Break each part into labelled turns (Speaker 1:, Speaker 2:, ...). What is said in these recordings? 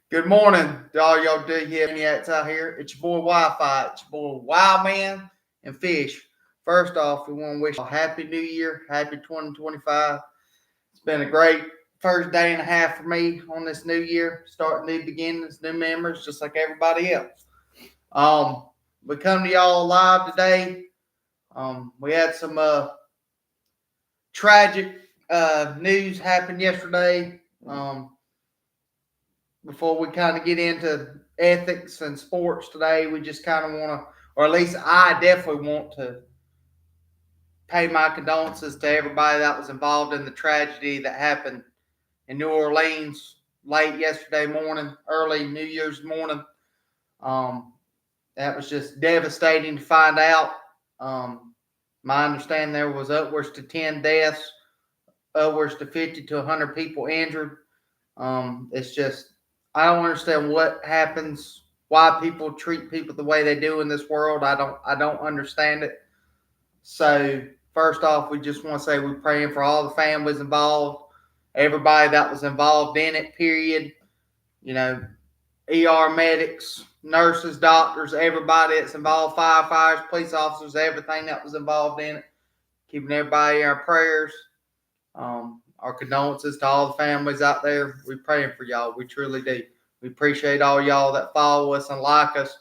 Speaker 1: Good morning to all y'all maniacs out here. It's your boy Wi-Fi. It's your boy Wild Man and Fish. First off, we want to wish y'all happy New Year, happy 2025. It's been a great first day and a half for me on this new year, starting new beginnings, new memories, just like everybody else. Um, we come to y'all live today. We had some tragic news happen yesterday. Before we kind of get into ethics and sports today, we just kind of want to, or at least I definitely want to pay my condolences to everybody that was involved in the tragedy that happened in New Orleans late yesterday morning, early New Year's morning. Um, that was just devastating to find out. My understanding there was upwards to 10 deaths, upwards to 50 to 100 people injured. It's just, I don't understand what happens, why people treat people the way they do in this world. I don't understand it. So first off, we just want to say we're praying for all the families involved, everybody that was involved in it, period. You know, ER medics, nurses, doctors, everybody that's involved, firefighters, police officers, everything that was involved in it. Keeping everybody in our prayers. Our condolences to all the families out there. We're praying for y'all. We truly do. We appreciate all y'all that follow us and like us,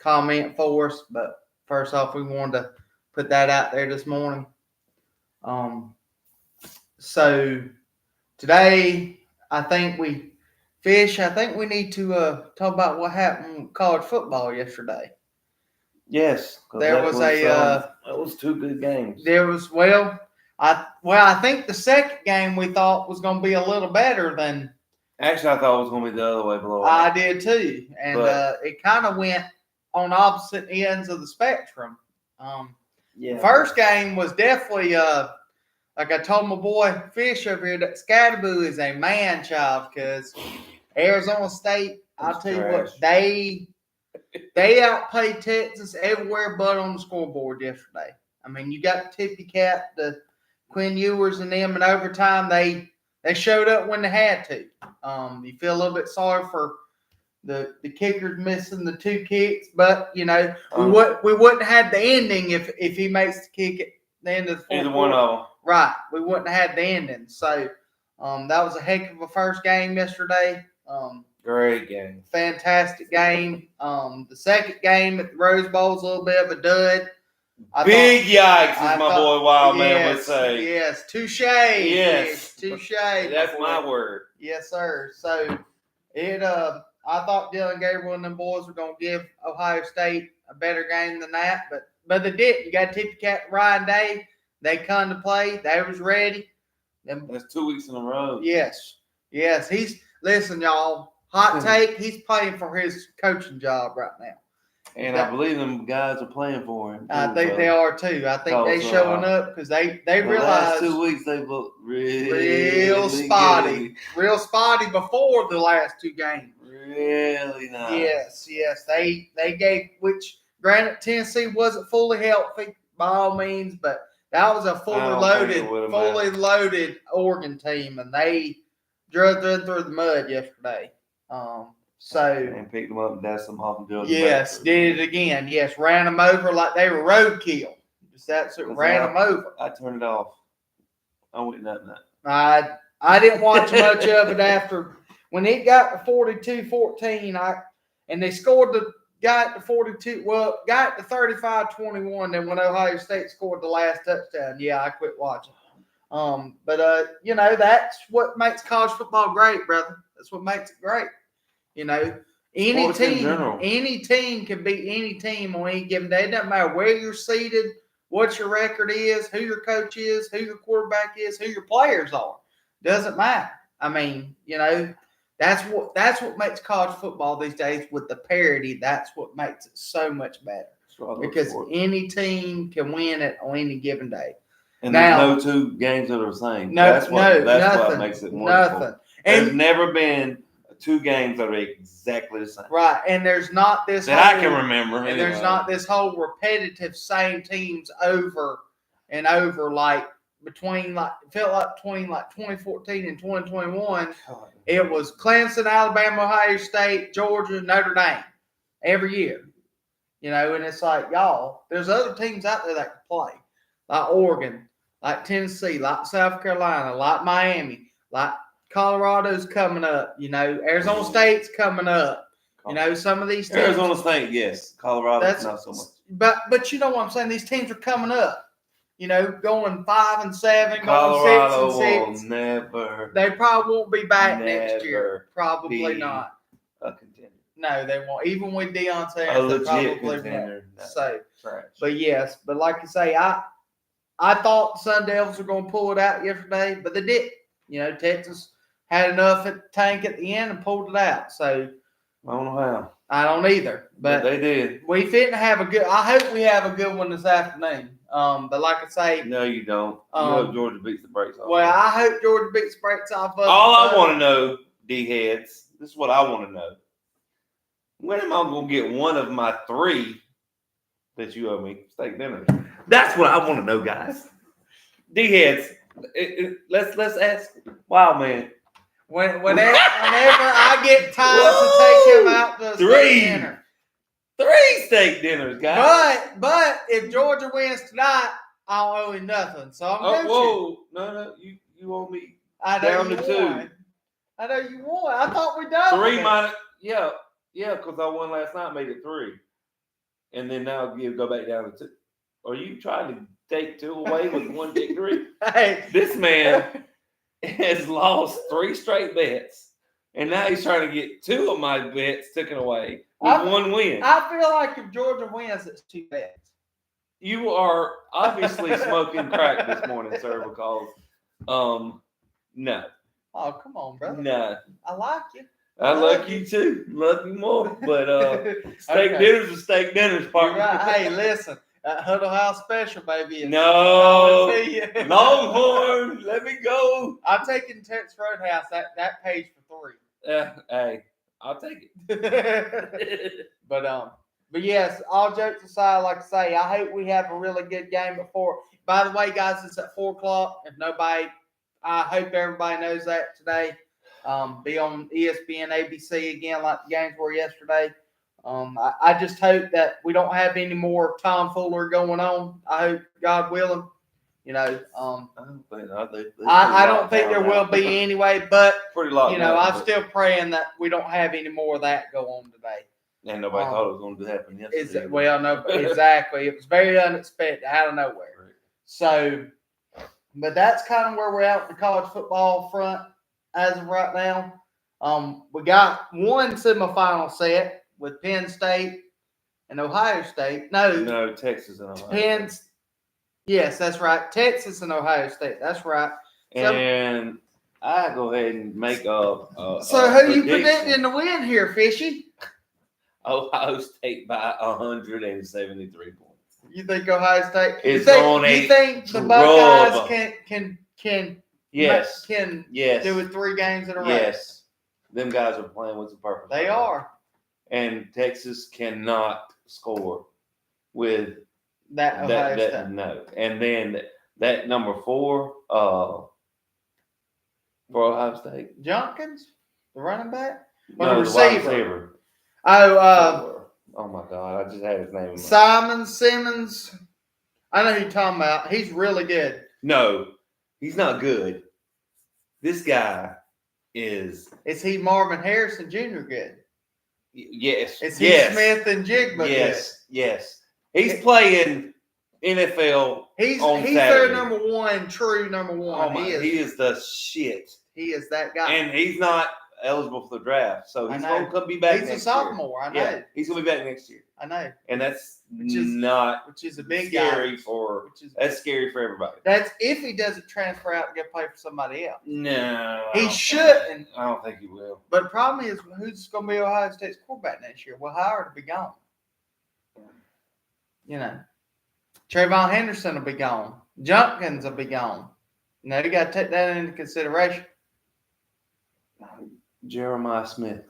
Speaker 1: comment for us. But first off, we wanted to put that out there this morning. So today, I think we need to talk about what happened with college football yesterday.
Speaker 2: Yes,
Speaker 1: There was
Speaker 2: that was two good games.
Speaker 1: There was I think the second game we thought was going to be a little better than.
Speaker 2: Actually, I thought it was going to be the other way below.
Speaker 1: I did too, and it kind of went on opposite ends of the spectrum. First game was definitely like I told my boy Fish over here that Scatterboo is a man child because Arizona State. I'll tell you what, they outplayed Texas everywhere but on the scoreboard yesterday. I mean, you got the tippy cap, the Quinn Ewers and them in overtime. They showed up when they had to. You feel a little bit sorry for the kickers missing the two kicks, but we wouldn't have had the ending if he makes the kick at the end of the fourth.
Speaker 2: Either one of them.
Speaker 1: Right, we wouldn't have had the ending. So that was a heck of a first game yesterday.
Speaker 2: Great game.
Speaker 1: Fantastic game. The second game at the Rose Bowl is a little bit of a dud.
Speaker 2: Big yikes, as my boy Wild Man would say.
Speaker 1: Yes, touche.
Speaker 2: Yes,
Speaker 1: touche.
Speaker 2: That's my word.
Speaker 1: Yes, sir. So I thought Dylan Gabriel and them boys were going to give Ohio State a better game than that, but they didn't. You got to tip your cap to Ryan Day. They come to play. They was ready.
Speaker 2: That's 2 weeks in a row.
Speaker 1: Yes. Listen, y'all. Hot take, he's playing for his coaching job right now.
Speaker 2: And I believe them guys are playing for him.
Speaker 1: I think they are too. I think they showing up because they realize
Speaker 2: last 2 weeks they've looked
Speaker 1: real spotty.
Speaker 2: Good.
Speaker 1: Real spotty before the last two games.
Speaker 2: Really nice.
Speaker 1: Yes. They gave, which granted Tennessee wasn't fully healthy by all means, but that was a fully loaded Oregon team, and they drove through the mud yesterday.
Speaker 2: And picked them up and dashed them off and drove them
Speaker 1: Yes,
Speaker 2: back.
Speaker 1: did it again. Yes, ran them over like they were roadkill. Just ran them over.
Speaker 2: I turned it off. I went nothing.
Speaker 1: I didn't watch much of it after when it got to 42-14. And they scored got to 42. Well, got to 35-21. Then when Ohio State scored the last touchdown, I quit watching. But that's what makes college football great, brother. That's what makes it great. Any team can beat any team on any given day. It doesn't matter where you're seated, what your record is, who your coach is, who your quarterback is, who your players are. Doesn't matter. I mean, that's what makes college football these days with the parity. That's what makes it so much better because any team can win it on any given day.
Speaker 2: And there's no two games that are the same. That's what makes it wonderful.
Speaker 1: Nothing.
Speaker 2: There's never been two games that are exactly the same.
Speaker 1: Right, and there's not this
Speaker 2: I can remember.
Speaker 1: And there's not this whole repetitive same teams over and over like between 2014 and 2021, it was Clemson, Alabama, Ohio State, Georgia, Notre Dame every year. And it's like, y'all, there's other teams out there that can play, like Oregon, like Tennessee, like South Carolina, like Miami, like Colorado's coming up. Arizona State's coming up. Some of these teams.
Speaker 2: Arizona State, yes. Colorado's not so much.
Speaker 1: But you know what I'm saying? These teams are coming up. Going 5-7,
Speaker 2: Colorado
Speaker 1: going 6-6.
Speaker 2: Will never.
Speaker 1: They probably won't be back next year. Probably not.
Speaker 2: A contender.
Speaker 1: No, they won't. Even with Deion Sanders,
Speaker 2: a legit contender.
Speaker 1: So, but yes, but like you say, I thought the Sun Devils were going to pull it out yesterday, but they didn't. Texas had enough at the tank at the end and pulled it out. So
Speaker 2: I don't know how.
Speaker 1: I don't either, but
Speaker 2: they did.
Speaker 1: We fit to have a good. I hope we have a good one this afternoon. But like I say,
Speaker 2: no, you don't. You hope Georgia beats the brakes off.
Speaker 1: Well, I hope Georgia beats the brakes off.
Speaker 2: All I want to know, D-heads, this is what I want to know. When am I going to get one of my 3 that you owe me steak dinners? That's what I want to know, guys. D-heads, let's ask Wild Man.
Speaker 1: Whenever I get time to take him out to steak dinner.
Speaker 2: 3 steak dinners, guys.
Speaker 1: But if Georgia wins tonight, I don't owe him nothing. So I'm good.
Speaker 2: Whoa. No, you owe me down to 2.
Speaker 1: I know you won. I thought we done.
Speaker 2: 3 minus, yeah, because I won last night, made it 3. And then now you go back down to 2. Are you trying to take 2 away with 1 victory?
Speaker 1: Hey.
Speaker 2: This man has lost 3 straight bets. And now he's trying to get 2 of my bets taken away with 1 win.
Speaker 1: I feel like if Georgia wins, it's 2 bets.
Speaker 2: You are obviously smoking crack this morning, sir, because no.
Speaker 1: Oh, come on, brother.
Speaker 2: No.
Speaker 1: I like you.
Speaker 2: I like you too. Love you more. But steak dinners are steak dinners, partner.
Speaker 1: Right. Hey, listen. Huddle House special, baby.
Speaker 2: No. Longhorn, let me go.
Speaker 1: I'm taking Texas Roadhouse. That pays for 3.
Speaker 2: Hey, I'll take it.
Speaker 1: But yes, all jokes aside, like I say, I hope we have a really good game before. By the way, guys, it's at 4:00. I hope everybody knows that today. Be on ESPN, ABC again, like the games were yesterday. I just hope that we don't have any more tomfoolery going on. I hope, God willing. I don't think there will be anyway, but I'm still praying that we don't have any more of that go on today.
Speaker 2: And nobody thought it was going to happen yesterday.
Speaker 1: No, exactly. It was very unexpected, out of nowhere. Right. So, but that's kind of where we're at with the college football front as of right now. We got one semifinal set with Penn State and Ohio State. No,
Speaker 2: Texas and Ohio State.
Speaker 1: Yes, that's right. Texas and Ohio State. That's right.
Speaker 2: And I go ahead and make
Speaker 1: So who you predicting to win here, Fishy?
Speaker 2: Ohio State by 173 points.
Speaker 1: You think Ohio State?
Speaker 2: You
Speaker 1: think the Buckeyes can
Speaker 2: yes
Speaker 1: do it 3 games in a row?
Speaker 2: Yes, them guys are playing with the purpose.
Speaker 1: They are.
Speaker 2: And Texas cannot score with
Speaker 1: that Ohio State.
Speaker 2: No, and then that number 4 for Ohio State,
Speaker 1: Jenkins, the running back,
Speaker 2: or the receiver.
Speaker 1: Oh
Speaker 2: my God! I just had his name.
Speaker 1: Simmons. I know who you're talking about. He's really good.
Speaker 2: No, he's not good. This guy is.
Speaker 1: Is he Marvin Harrison Jr. good?
Speaker 2: Yes.
Speaker 1: Is he Smith and Jigba?
Speaker 2: Yes. He's playing NFL.
Speaker 1: He's
Speaker 2: Saturday.
Speaker 1: their number 1, true number 1.
Speaker 2: He is the shit.
Speaker 1: He is that guy,
Speaker 2: and he's not eligible for the draft, so he's going to come be back.
Speaker 1: He's
Speaker 2: next
Speaker 1: a sophomore.
Speaker 2: Year.
Speaker 1: I know.
Speaker 2: Yeah, he's going to be back next year.
Speaker 1: I know,
Speaker 2: and that's
Speaker 1: which is a big
Speaker 2: scary
Speaker 1: guy.
Speaker 2: That's scary for everybody.
Speaker 1: That's if he doesn't transfer out and get play for somebody else.
Speaker 2: No,
Speaker 1: he shouldn't.
Speaker 2: I don't think he will.
Speaker 1: But the problem is, who's going to be Ohio State's quarterback next year? Well, Howard will be gone. Trayvon Henderson will be gone. Jenkins will be gone. You got to take that into consideration.
Speaker 2: Jeremiah Smith.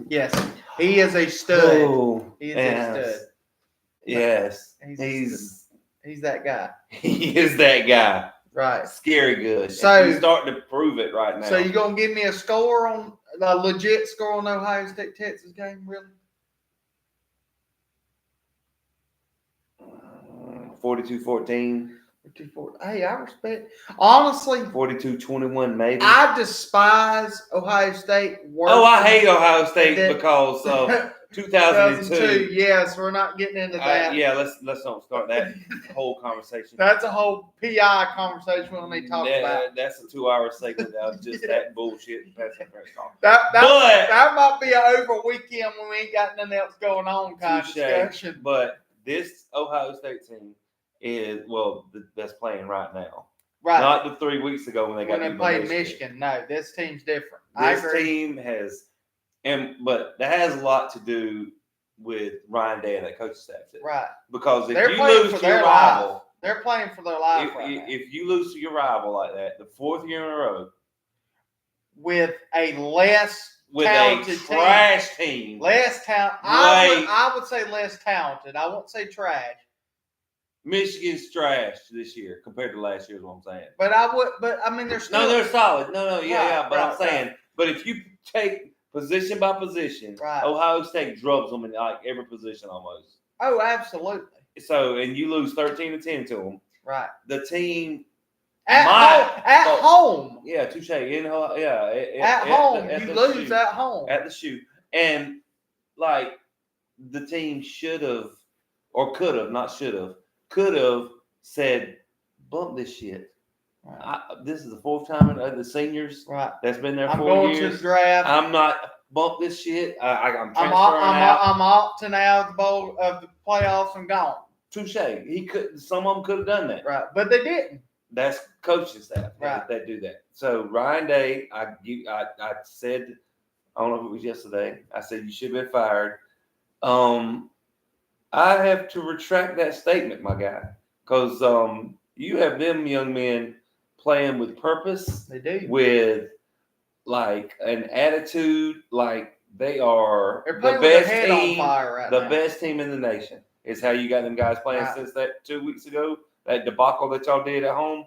Speaker 1: Yes. He is a stud.
Speaker 2: Oh,
Speaker 1: he is a stud.
Speaker 2: Yes.
Speaker 1: He's He's that guy.
Speaker 2: He is that guy.
Speaker 1: Right.
Speaker 2: Scary good.
Speaker 1: So
Speaker 2: he's starting to prove it right now.
Speaker 1: So you gonna give me a score on a legit score on the Ohio State Texas game, really?
Speaker 2: 42-14.
Speaker 1: Hey, I respect. Honestly,
Speaker 2: 42-21 maybe.
Speaker 1: I despise Ohio State.
Speaker 2: I hate Ohio State because of 2002.
Speaker 1: Yes, we're not getting into that.
Speaker 2: Let's don't start that whole conversation.
Speaker 1: That's a whole PI conversation we don't need to talk about.
Speaker 2: That's a 2-hour segment of just that bullshit.
Speaker 1: That might be an over weekend when we ain't got nothing else going on kind of discussion.
Speaker 2: But this Ohio State team is that's playing right now.
Speaker 1: Right.
Speaker 2: Not the 3 weeks ago when they
Speaker 1: played Michigan. No, this team's different.
Speaker 2: This team has, but that has a lot to do with Ryan Day and that coaching staff.
Speaker 1: Right.
Speaker 2: Because if you lose to your rival,
Speaker 1: they're playing for their life right now.
Speaker 2: If you lose to your rival like that, the 4th year in a row,
Speaker 1: with a trash team. Less talented. I would say less talented. I won't say trash.
Speaker 2: Michigan's trash this year compared to last year is what I'm saying.
Speaker 1: But I mean they're still
Speaker 2: they're solid. But I'm saying, but if you take position by position, Ohio State drubs them in like every position almost.
Speaker 1: Oh, absolutely.
Speaker 2: So and you lose 13-10 to them.
Speaker 1: Right.
Speaker 2: The team
Speaker 1: at home.
Speaker 2: Yeah, touche. At
Speaker 1: home, you lose at home.
Speaker 2: At the shoe. And like the team should have or could have, not should have, could have said, bump this shit. Right. This is the 4th time the seniors that's been there 4 years.
Speaker 1: I'm going to the draft.
Speaker 2: I'm not bump this shit. I'm transferring
Speaker 1: out. I'm opting out of the playoffs and gone.
Speaker 2: Touche. Some of them could have done that.
Speaker 1: Right, but they didn't.
Speaker 2: That's coaching staff that do that. So Ryan Day, I said, I don't know if it was yesterday. I said you should have been fired. I have to retract that statement, my guy, because you have them young men playing with purpose.
Speaker 1: They do.
Speaker 2: With like an attitude, like they are
Speaker 1: the
Speaker 2: best team.
Speaker 1: The
Speaker 2: best team in the nation is how you got them guys playing since that 2 weeks ago. That debacle that y'all did at home.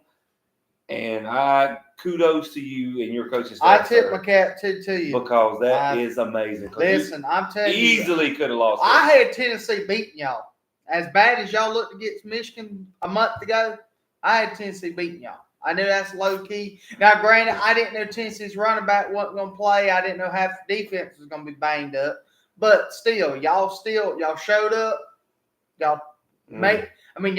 Speaker 2: And I kudos to you and your coaching staff.
Speaker 1: I tip my cap to you.
Speaker 2: Because that is amazing.
Speaker 1: Listen, I'm telling you.
Speaker 2: Easily could have lost.
Speaker 1: I had Tennessee beating y'all. As bad as y'all looked against Michigan a month ago, I had Tennessee beating y'all. I knew that's low key. Now, granted, I didn't know Tennessee's running back wasn't going to play. I didn't know half the defense was going to be banged up. But still, y'all showed up. Y'all showed up. I mean,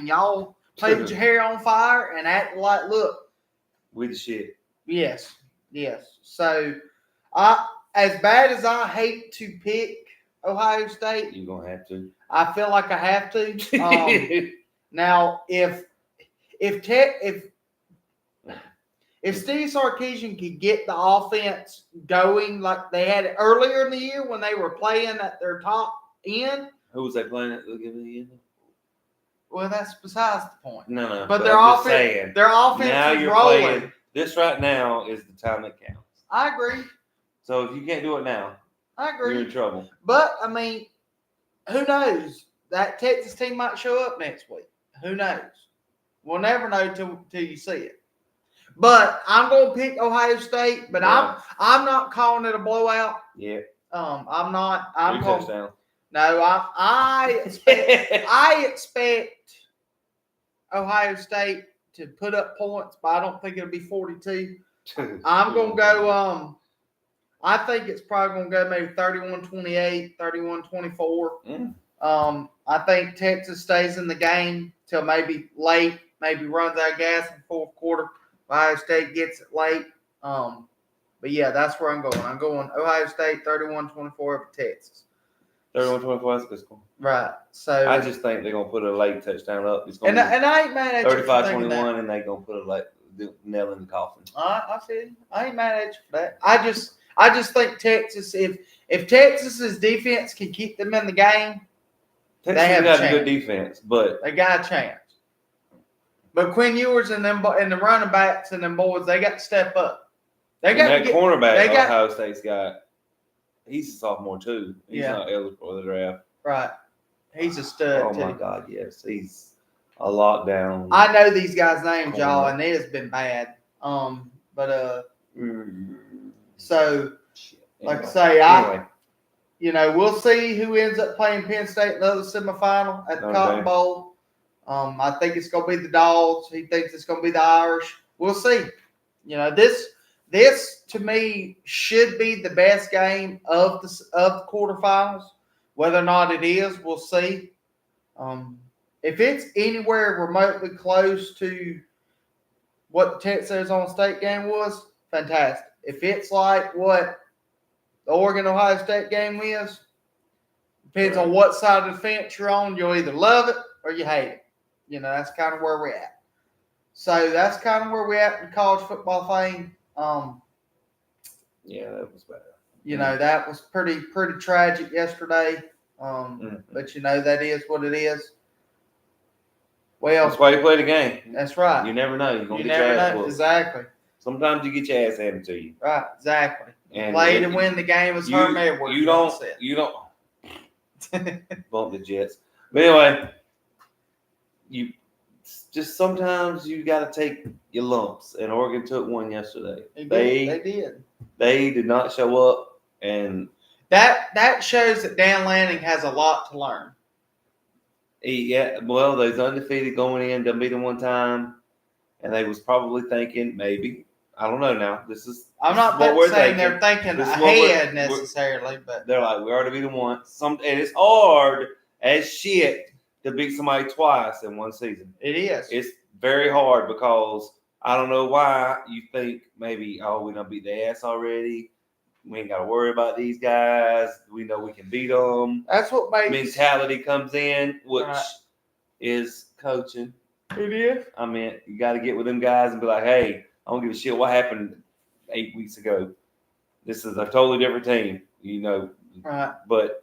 Speaker 1: y'all played with your hair on fire and acted like, look.
Speaker 2: We the shit.
Speaker 1: Yes. So, as bad as I hate to pick Ohio State.
Speaker 2: You're going to have to.
Speaker 1: I feel like I have to. Now, if Steve Sarkisian could get the offense going like they had it earlier in the year when they were playing at their top end.
Speaker 2: Who was they playing at the beginning of the year?
Speaker 1: Well, that's besides the point.
Speaker 2: No.
Speaker 1: But their offense
Speaker 2: now
Speaker 1: is
Speaker 2: you're
Speaker 1: rolling.
Speaker 2: Playing, this right now is the time that counts.
Speaker 1: I agree.
Speaker 2: So if you can't do it now,
Speaker 1: I agree.
Speaker 2: You're in trouble.
Speaker 1: But, I mean, who knows? That Texas team might show up next week. Who knows? We'll never know till you see it. But I'm going to pick Ohio State, but I'm not calling it a blowout.
Speaker 2: Yeah.
Speaker 1: I'm not. I'm
Speaker 2: 3 touchdowns.
Speaker 1: No, I expect Ohio State to put up points, but I don't think it'll be 42. I'm going to go I think it's probably going to go maybe 31-28, 31-24. I think Texas stays in the game till maybe late, maybe runs out of gas in the 4th quarter. Ohio State gets it late. But yeah, that's where I'm going. I'm going Ohio State 31-24 over Texas.
Speaker 2: 31-24, that's a good score.
Speaker 1: Right. So
Speaker 2: I just think they're gonna put a late touchdown up. It's gonna
Speaker 1: and I ain't mad at
Speaker 2: 35-21, and they're gonna put a nail in the coffin.
Speaker 1: I see. I ain't mad at you for that. I just think Texas, if Texas's defense can keep them in the game,
Speaker 2: Texas
Speaker 1: they have
Speaker 2: got
Speaker 1: a chance.
Speaker 2: Good defense, but
Speaker 1: they got a chance. But Quinn Ewers and them and the running backs and them boys, they got to step up. They got
Speaker 2: that cornerback Ohio State's got. He's a sophomore too. He's not eligible for the draft.
Speaker 1: Right. He's a stud
Speaker 2: Oh
Speaker 1: too.
Speaker 2: my God, yes, he's a lockdown.
Speaker 1: I know these guys' names,
Speaker 2: Corner.
Speaker 1: y'all, and it has been bad. But so like I
Speaker 2: Anyway.
Speaker 1: say,
Speaker 2: Anyway.
Speaker 1: we'll see who ends up playing Penn State in the other semifinal at the
Speaker 2: Okay.
Speaker 1: Cotton Bowl. I think it's going to be the Dogs. He thinks it's going to be the Irish. We'll see. This to me should be the best game of the quarterfinals. Whether or not it is, we'll see. If it's anywhere remotely close to what the Texas Arizona State game was, fantastic. If it's like what the Oregon Ohio State game is, depends on what side of the fence you're on. You'll either love it or you hate it. That's kind of where we're at. So that's kind of where we're at in college football thing.
Speaker 2: Yeah, that was bad.
Speaker 1: That was pretty tragic yesterday. But that is what it is. Well,
Speaker 2: that's why you play the game.
Speaker 1: That's right.
Speaker 2: You never know. You're gonna get your ass whooped.
Speaker 1: Exactly.
Speaker 2: Sometimes you get your ass handed to you.
Speaker 1: Right. Exactly.
Speaker 2: And
Speaker 1: play to win the game is Herm Edwards.
Speaker 2: You don't bump the Jets. But anyway, you just sometimes you got to take your lumps, and Oregon took one yesterday. They
Speaker 1: did.
Speaker 2: They did not show up, and
Speaker 1: that shows that Dan Lanning has a lot to learn.
Speaker 2: Yeah, well, they's undefeated going in, done beat them one time, and they was probably thinking maybe. I don't know now.
Speaker 1: I'm not saying they're thinking ahead necessarily, but
Speaker 2: they're like, we already beat them once. And it's hard as shit to beat somebody twice in one season.
Speaker 1: It is.
Speaker 2: It's very hard because I don't know why you think maybe, we done beat their ass already. We ain't got to worry about these guys. We know we can beat them.
Speaker 1: That's what makes
Speaker 2: mentality comes in, which is coaching.
Speaker 1: It is.
Speaker 2: I mean, you got to get with them guys and be like, hey, I don't give a shit what happened 8 weeks ago. This is a totally different team,
Speaker 1: Right.
Speaker 2: But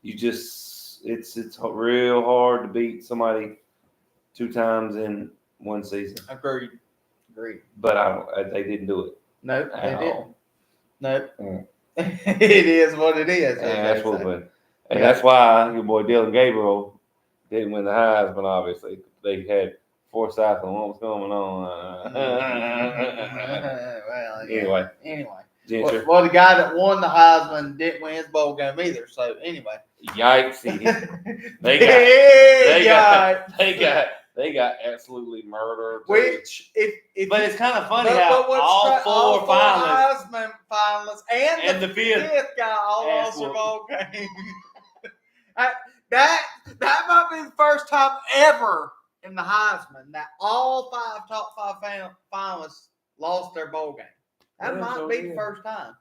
Speaker 2: you just, it's real hard to beat somebody 2 times in one season.
Speaker 1: Agreed.
Speaker 2: But they didn't do it.
Speaker 1: No, they didn't. No. It is what it is.
Speaker 2: And that's why your boy Dylan Gabriel didn't win the Heisman, obviously. They had foresight on what was going on.
Speaker 1: Anyway. Well, the guy that won the Heisman didn't win his bowl game either. So anyway.
Speaker 2: Yikes! They got absolutely murdered.
Speaker 1: Which,
Speaker 2: but it's kind of funny how all four
Speaker 1: Heisman finalists and the fifth guy all lost their bowl game. That might be the first time ever in the Heisman that all top 5 finalists lost their bowl game. That might be the first time.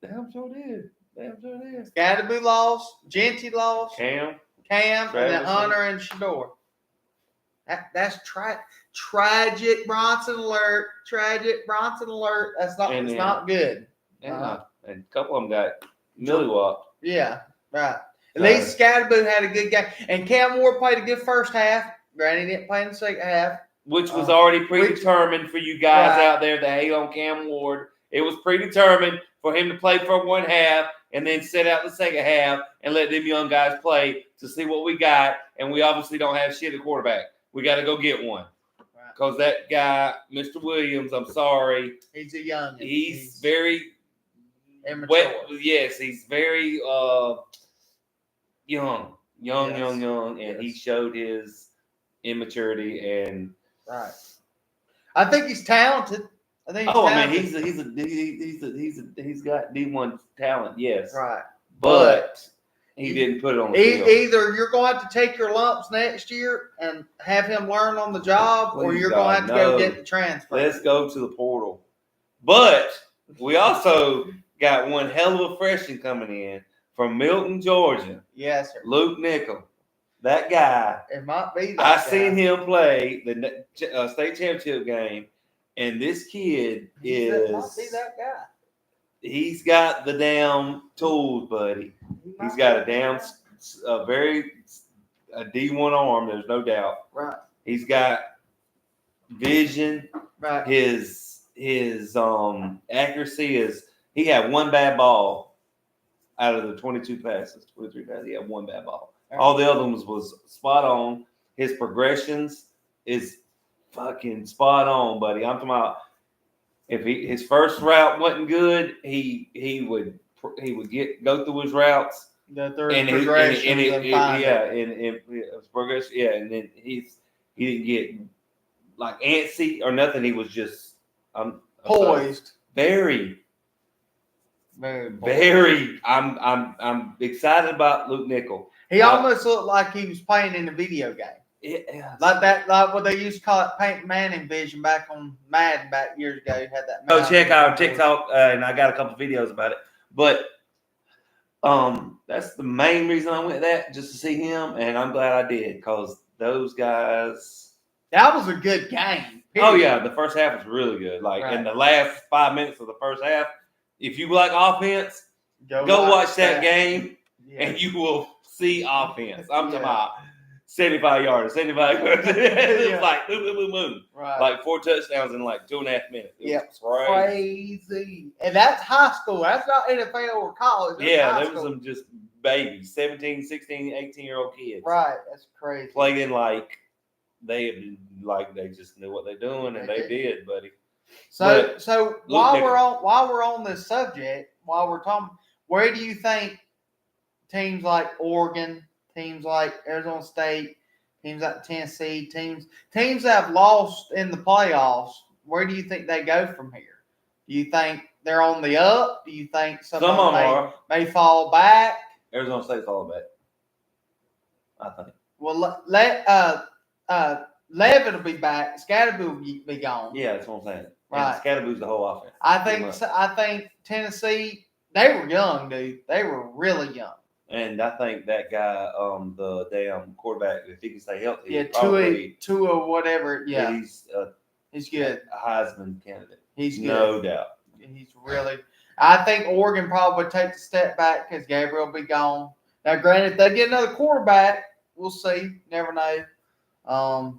Speaker 2: Damn sure did.
Speaker 1: Scadaboo lost. Genty lost.
Speaker 2: Cam,
Speaker 1: and then Hunter and Shador. That's tragic Bronson alert. That's not. It's not good.
Speaker 2: Yeah, and a couple of them got millywhopped.
Speaker 1: Yeah, right. At least Scadaboo had a good game, and Cam Ward played a good first half. Granny didn't play in the second half,
Speaker 2: which was already predetermined for you guys out there that hate on Cam Ward. It was predetermined for him to play for 1 half and then sit out the second half and let them young guys play to see what we got. And we obviously don't have shit at quarterback. We got to go get one. Because that guy, Mr. Williams, I'm sorry.
Speaker 1: He's a young.
Speaker 2: He's very
Speaker 1: immature.
Speaker 2: Yes, he's very young. And he showed his immaturity and
Speaker 1: I think he's talented.
Speaker 2: He's got D1 talent, yes.
Speaker 1: Right.
Speaker 2: But he didn't put it on the field.
Speaker 1: Either you're going to have to take your lumps next year and have him learn on the job, or you're going to have to go get the transfer.
Speaker 2: Let's go to the portal. But we also got one hell of a freshman coming in from Milton, Georgia.
Speaker 1: Yes, sir.
Speaker 2: Luke Nickel. That guy.
Speaker 1: It might be that guy.
Speaker 2: Seen him play the state championship game, and this kid
Speaker 1: might be that guy.
Speaker 2: He's got the damn tools, buddy. He's got a D1 arm. There's no doubt.
Speaker 1: Right.
Speaker 2: He's got vision.
Speaker 1: Right.
Speaker 2: His accuracy is. He had one bad ball out of the 23 passes. He had one bad ball. All the other ones was spot on. His progressions is fucking spot on, buddy. I'm talking about if his first route wasn't good, he would go through his routes.
Speaker 1: Go through his progressions and find
Speaker 2: and his progression, yeah, and then he didn't get like antsy or nothing. He was just
Speaker 1: poised.
Speaker 2: Very. I'm excited about Luke Nickel.
Speaker 1: He almost looked like he was playing in a video game.
Speaker 2: Yeah,
Speaker 1: like what they used to call it, paint Manning vision back on Madden back years ago. You had that.
Speaker 2: Check out TikTok, and I got a couple videos about it. But that's the main reason I went that, just to see him, and I'm glad I did because those guys.
Speaker 1: That was a good game.
Speaker 2: Period. Oh yeah, the first half was really good. Like in the last 5 minutes of the first half, if you like offense, go watch that game, and you will see offense. I'm talking about 75 yards, 75 yards. It was like boom, boom, boom, boom.
Speaker 1: Right.
Speaker 2: Like 4 touchdowns in like 2.5 minutes.
Speaker 1: Crazy. And that's high school. That's not NFL or college.
Speaker 2: That's there was some just babies, 17, 16, 18-year-old kids.
Speaker 1: Right. That's crazy.
Speaker 2: Playing like they just knew what they're doing, and they did, buddy.
Speaker 1: So while we're on this subject, while we're talking, where do you think teams like Oregon, teams like Arizona State, teams like Tennessee, teams that have lost in the playoffs, where do you think they go from here? Do you think they're on the up? Do you think some of them may fall back?
Speaker 2: Arizona State fall back, I think.
Speaker 1: Well, Levitt will be back. Scatterby will be gone.
Speaker 2: Yeah, that's what I'm saying.
Speaker 1: Right.
Speaker 2: Scatterboo's the whole offense.
Speaker 1: I think Tennessee, they were young, dude. They were really young.
Speaker 2: And I think that guy, the damn quarterback, if he can stay healthy,
Speaker 1: Tua, whatever. Yeah, he's good.
Speaker 2: A Heisman candidate.
Speaker 1: He's good,
Speaker 2: no doubt.
Speaker 1: He's really. I think Oregon probably takes a step back because Gabriel will be gone. Now, granted, if they get another quarterback, we'll see. Never know. I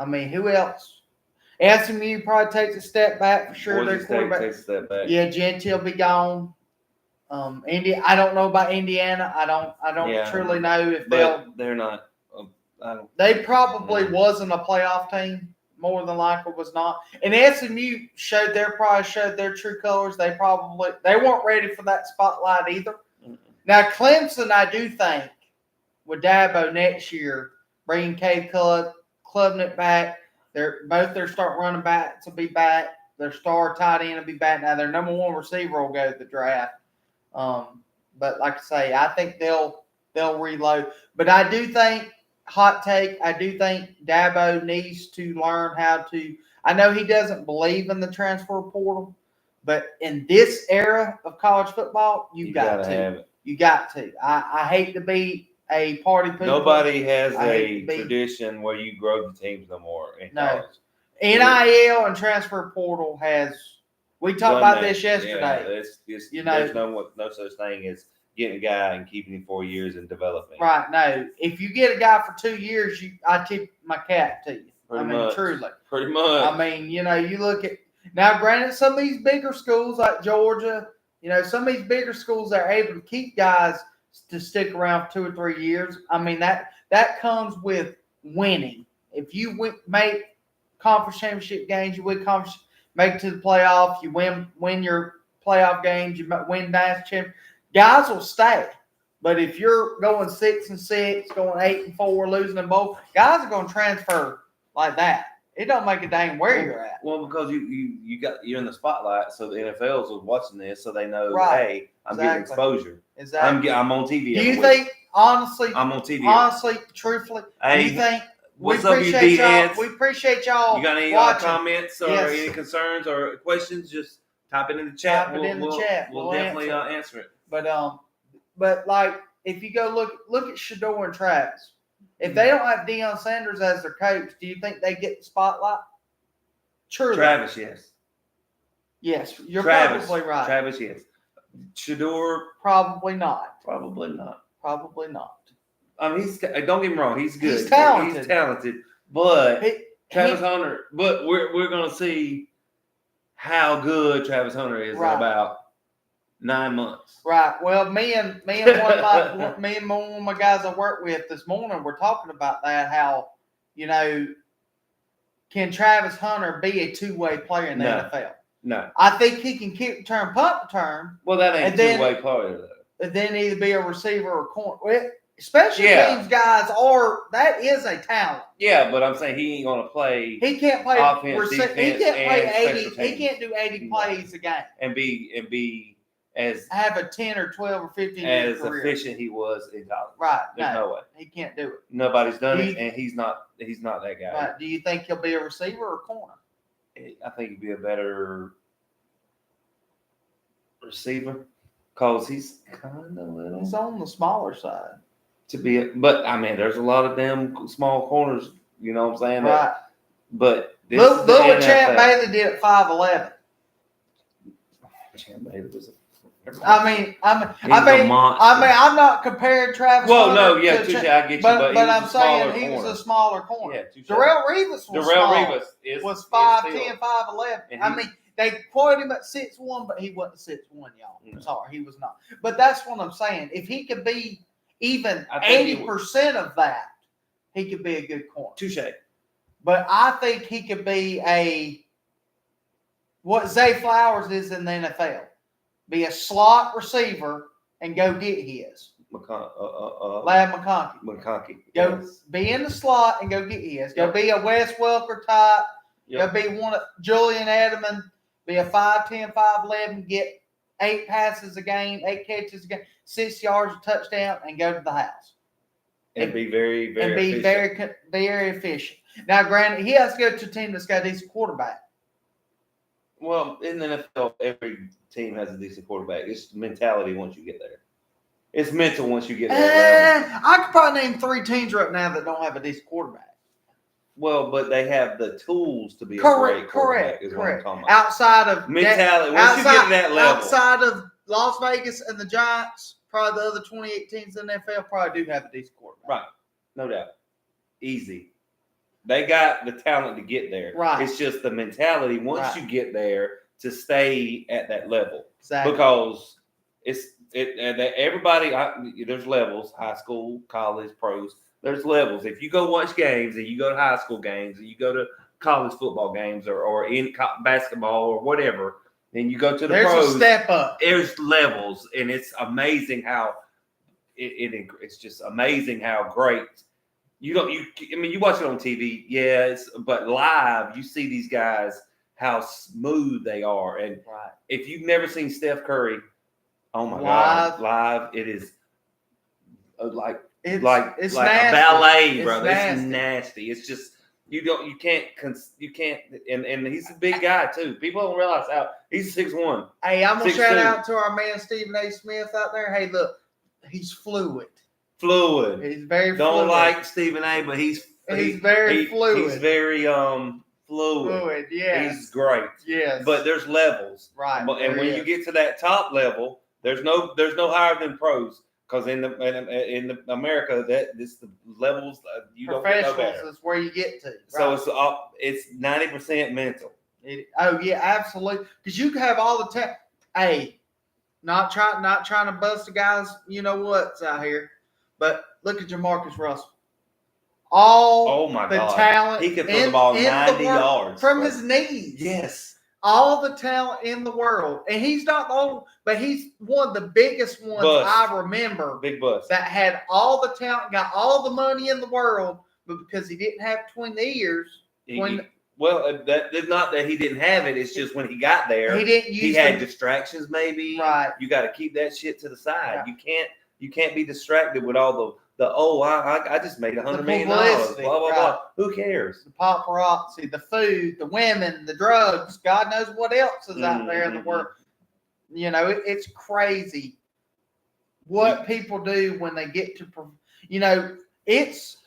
Speaker 1: mean, who else? SMU probably takes a step back for sure. Their quarterback
Speaker 2: takes a step back.
Speaker 1: Yeah, Gentile will be gone. I don't know about Indiana. I don't truly know if
Speaker 2: they're not.
Speaker 1: They probably wasn't a playoff team. More than likely was not. And SMU showed their true colors. They weren't ready for that spotlight either. Mm-hmm. Now Clemson, I do think with Dabo next year, bringing Cade Klubnik back, both their start running backs will be back. Their star tight end will be back. Now their number 1 receiver will go to the draft. But like I say, I think they'll reload. But I do think, hot take, I do think Dabo needs to learn how to. I know he doesn't believe in the transfer portal, but in this era of college football, you got to have it. You got to. I hate to be a party pooper.
Speaker 2: Nobody has a tradition where you grow the teams no more in college.
Speaker 1: NIL and transfer portal has. We talked about this yesterday.
Speaker 2: Yeah, there's no such thing as getting a guy and keeping him 4 years and developing.
Speaker 1: Right. No. If you get a guy for 2 years, I tip my cap to you. Truly.
Speaker 2: Pretty much.
Speaker 1: I mean, you look at now. Granted, some of these bigger schools like Georgia, some of these bigger schools are able to keep guys to stick around for 2 or 3 years. I mean that comes with winning. If you make conference championship games, you win conference. Make it to the playoff, you win your playoff games, you win national championship. Guys will stay. But if you're going 6-6, going 8-4, losing them both, guys are going to transfer like that. It don't make a dang where you're at.
Speaker 2: Well, because you're in the spotlight, so the NFL's watching this, so they know, hey, I'm getting exposure.
Speaker 1: Exactly.
Speaker 2: I'm on TV.
Speaker 1: Do you think, honestly,
Speaker 2: I'm on TV.
Speaker 1: Honestly, truthfully, do you think?
Speaker 2: What's up, you dheads?
Speaker 1: We appreciate y'all.
Speaker 2: You got any comments or any concerns or questions? Just type it in the chat. We'll definitely answer it.
Speaker 1: But like if you go look at Shador and Travis, if they don't have Deion Sanders as their coach, do you think they get the spotlight? Truly,
Speaker 2: Travis, yes.
Speaker 1: Yes, you're probably right.
Speaker 2: Travis, yes. Shador,
Speaker 1: probably not.
Speaker 2: Probably not.
Speaker 1: Probably not.
Speaker 2: I mean, don't get me wrong. He's good.
Speaker 1: He's talented.
Speaker 2: But Travis Hunter. But we're gonna see how good Travis Hunter is in about 9 months.
Speaker 1: Right. Well, me and one of my guys I work with this morning were talking about that. How, can Travis Hunter be a two-way player in the NFL?
Speaker 2: No.
Speaker 1: I think he can kick return, punt return.
Speaker 2: Well, that ain't two-way player though.
Speaker 1: And then either be a receiver or corner. Well, special teams guys that is a talent.
Speaker 2: Yeah, but I'm saying he ain't gonna play.
Speaker 1: He can't play
Speaker 2: offense, defense,
Speaker 1: he can't play 80.
Speaker 2: special teams.
Speaker 1: He can't do 80 plays a game
Speaker 2: and be as
Speaker 1: have a 10 or 12 or 15
Speaker 2: as
Speaker 1: career.
Speaker 2: efficient he was in college.
Speaker 1: Right.
Speaker 2: There's no way.
Speaker 1: He can't do it.
Speaker 2: Nobody's done it, and he's not that guy.
Speaker 1: Right. Do you think he'll be a receiver or corner?
Speaker 2: I think he'd be a better receiver because he's kind of little.
Speaker 1: He's on the smaller side.
Speaker 2: But I mean, there's a lot of damn small corners. You know what I'm saying?
Speaker 1: Right.
Speaker 2: But
Speaker 1: look what Champ Bailey did at 5'11".
Speaker 2: Champ Bailey was
Speaker 1: I'm not comparing Travis.
Speaker 2: Well, no, yeah, touche, I get you, but
Speaker 1: I'm saying he was a smaller corner.
Speaker 2: Yeah,
Speaker 1: Darrelle Revis was 5'10", 5'11". I mean, they quoted him at 6'1", but he wasn't 6'1", y'all.
Speaker 2: No.
Speaker 1: Sorry, he was not. But that's what I'm saying. If he could be even 80% of that, he could be a good corner.
Speaker 2: Touche.
Speaker 1: But I think he could be what Zay Flowers is in the NFL. Be a slot receiver and go get his. Lad McConkey. Go be in the slot and go get his. Go be a Wes Welker type. Go be one of Julian Edelman. Be a 5'10", 5'11", get 8 passes a game, 8 catches a game, 6 yards, a touchdown, and go to the house.
Speaker 2: And be very, very efficient.
Speaker 1: very efficient. Now, granted, he has to go to a team that's got a decent quarterback.
Speaker 2: Well, in the NFL, every team has a decent quarterback. It's mentality once you get there. It's mental once you get there.
Speaker 1: I could probably name 3 teams right now that don't have a decent quarterback.
Speaker 2: Well, but they have the tools to be a great quarterback.
Speaker 1: Correct. Outside of
Speaker 2: mentality, once you get to that level.
Speaker 1: Outside of Las Vegas and the Giants, probably the other 28 teams in the NFL probably do have a decent quarterback.
Speaker 2: Right. No doubt. Easy. They got the talent to get there.
Speaker 1: Right.
Speaker 2: It's just the mentality once you get there to stay at that level.
Speaker 1: Exactly.
Speaker 2: Because everybody, there's levels, high school, college, pros. There's levels. If you go watch games and you go to high school games and you go to college football games or in basketball or whatever, then you go to the pros.
Speaker 1: There's a step up.
Speaker 2: There's levels, and it's amazing how it's just amazing how great. You watch it on TV, but live, you see these guys, how smooth they are. And if you've never seen Steph Curry, oh my God, live, it is like a ballet, bro. It's nasty. It's just, you can't, and he's a big guy too. People don't realize how he's 6'1".
Speaker 1: Hey, I'm going to shout out to our man, Stephen A. Smith out there. Hey, look, he's fluid. He's very fluid.
Speaker 2: Don't like Stephen A., but he's
Speaker 1: very fluid.
Speaker 2: He's very fluid.
Speaker 1: Yeah.
Speaker 2: He's great.
Speaker 1: Yes.
Speaker 2: But there's levels.
Speaker 1: Right.
Speaker 2: And when you get to that top level, there's no higher than pros. Because in America, the levels you don't get no better.
Speaker 1: Professionals is where you get to.
Speaker 2: Right? So it's 90% mental.
Speaker 1: Absolutely. Because you can have all the talent. Hey, not trying to bust the guys. You know what's out here. But look at Jamarcus Russell. Talent.
Speaker 2: He can throw the ball 90 yards.
Speaker 1: From his knees.
Speaker 2: Yes.
Speaker 1: All the talent in the world. And he's not the old, but he's one of the biggest ones I remember.
Speaker 2: Big bust.
Speaker 1: That had all the talent, got all the money in the world, but because he didn't have between the ears.
Speaker 2: That's not that he didn't have it. It's just when he got there, he had distractions maybe.
Speaker 1: Right.
Speaker 2: You got to keep that shit to the side. Yeah. You can't be distracted with all I just made $100 million. Blah, blah, blah. Who cares?
Speaker 1: The paparazzi, the food, the women, the drugs. God knows what else is out there in the world. It's crazy what people do when they get to, it's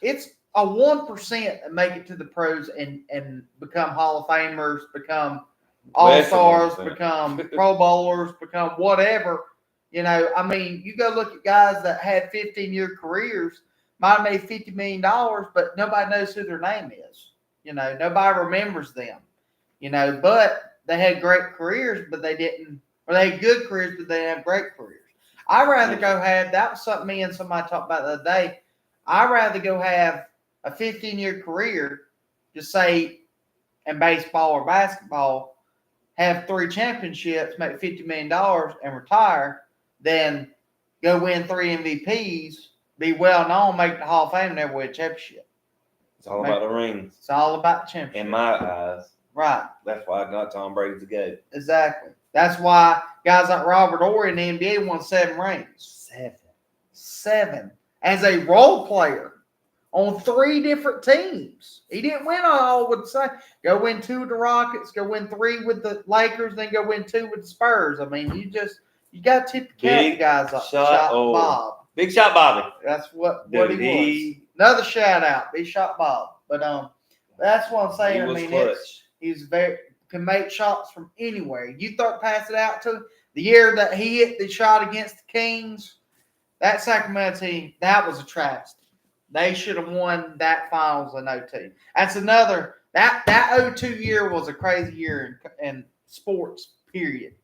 Speaker 1: a 1% that make it to the pros and become Hall of Famers, become All-Stars, become Pro Bowlers, become whatever. You go look at guys that had 15-year careers, might have made $50 million, but nobody knows who their name is. Nobody remembers them. But they had great careers, but they didn't or they had good careers, but they didn't have great careers. I'd rather go have, that was something me and somebody talked about the other day. I'd rather go have a 15-year career, just say in baseball or basketball, have 3 championships, make $50 million and retire, than go win 3 MVPs, be well known, make the Hall of Fame, and never win a championship.
Speaker 2: It's all about the rings.
Speaker 1: It's all about the championship.
Speaker 2: In my eyes.
Speaker 1: Right.
Speaker 2: That's why I got Tom Brady to go.
Speaker 1: Exactly. That's why guys like Robert Horry in the NBA won 7 rings. 7. As a role player on 3 different teams. He didn't win all with the same. Go win 2 with the Rockets, go win 3 with the Lakers, then go win 2 with the Spurs. I mean, you got to tip the cap to guys like Shot Bob.
Speaker 2: Big Shot Bobby.
Speaker 1: That's what he was. Another shout out, Big Shot Bob. But that's what I'm saying. I mean, he's can make shots from anywhere. You pass it out to him. The year that he hit the shot against the Kings, that Sacramento team, that was a travesty. They should have won that finals in 02. That's another that 02 year was a crazy year in sports. Period.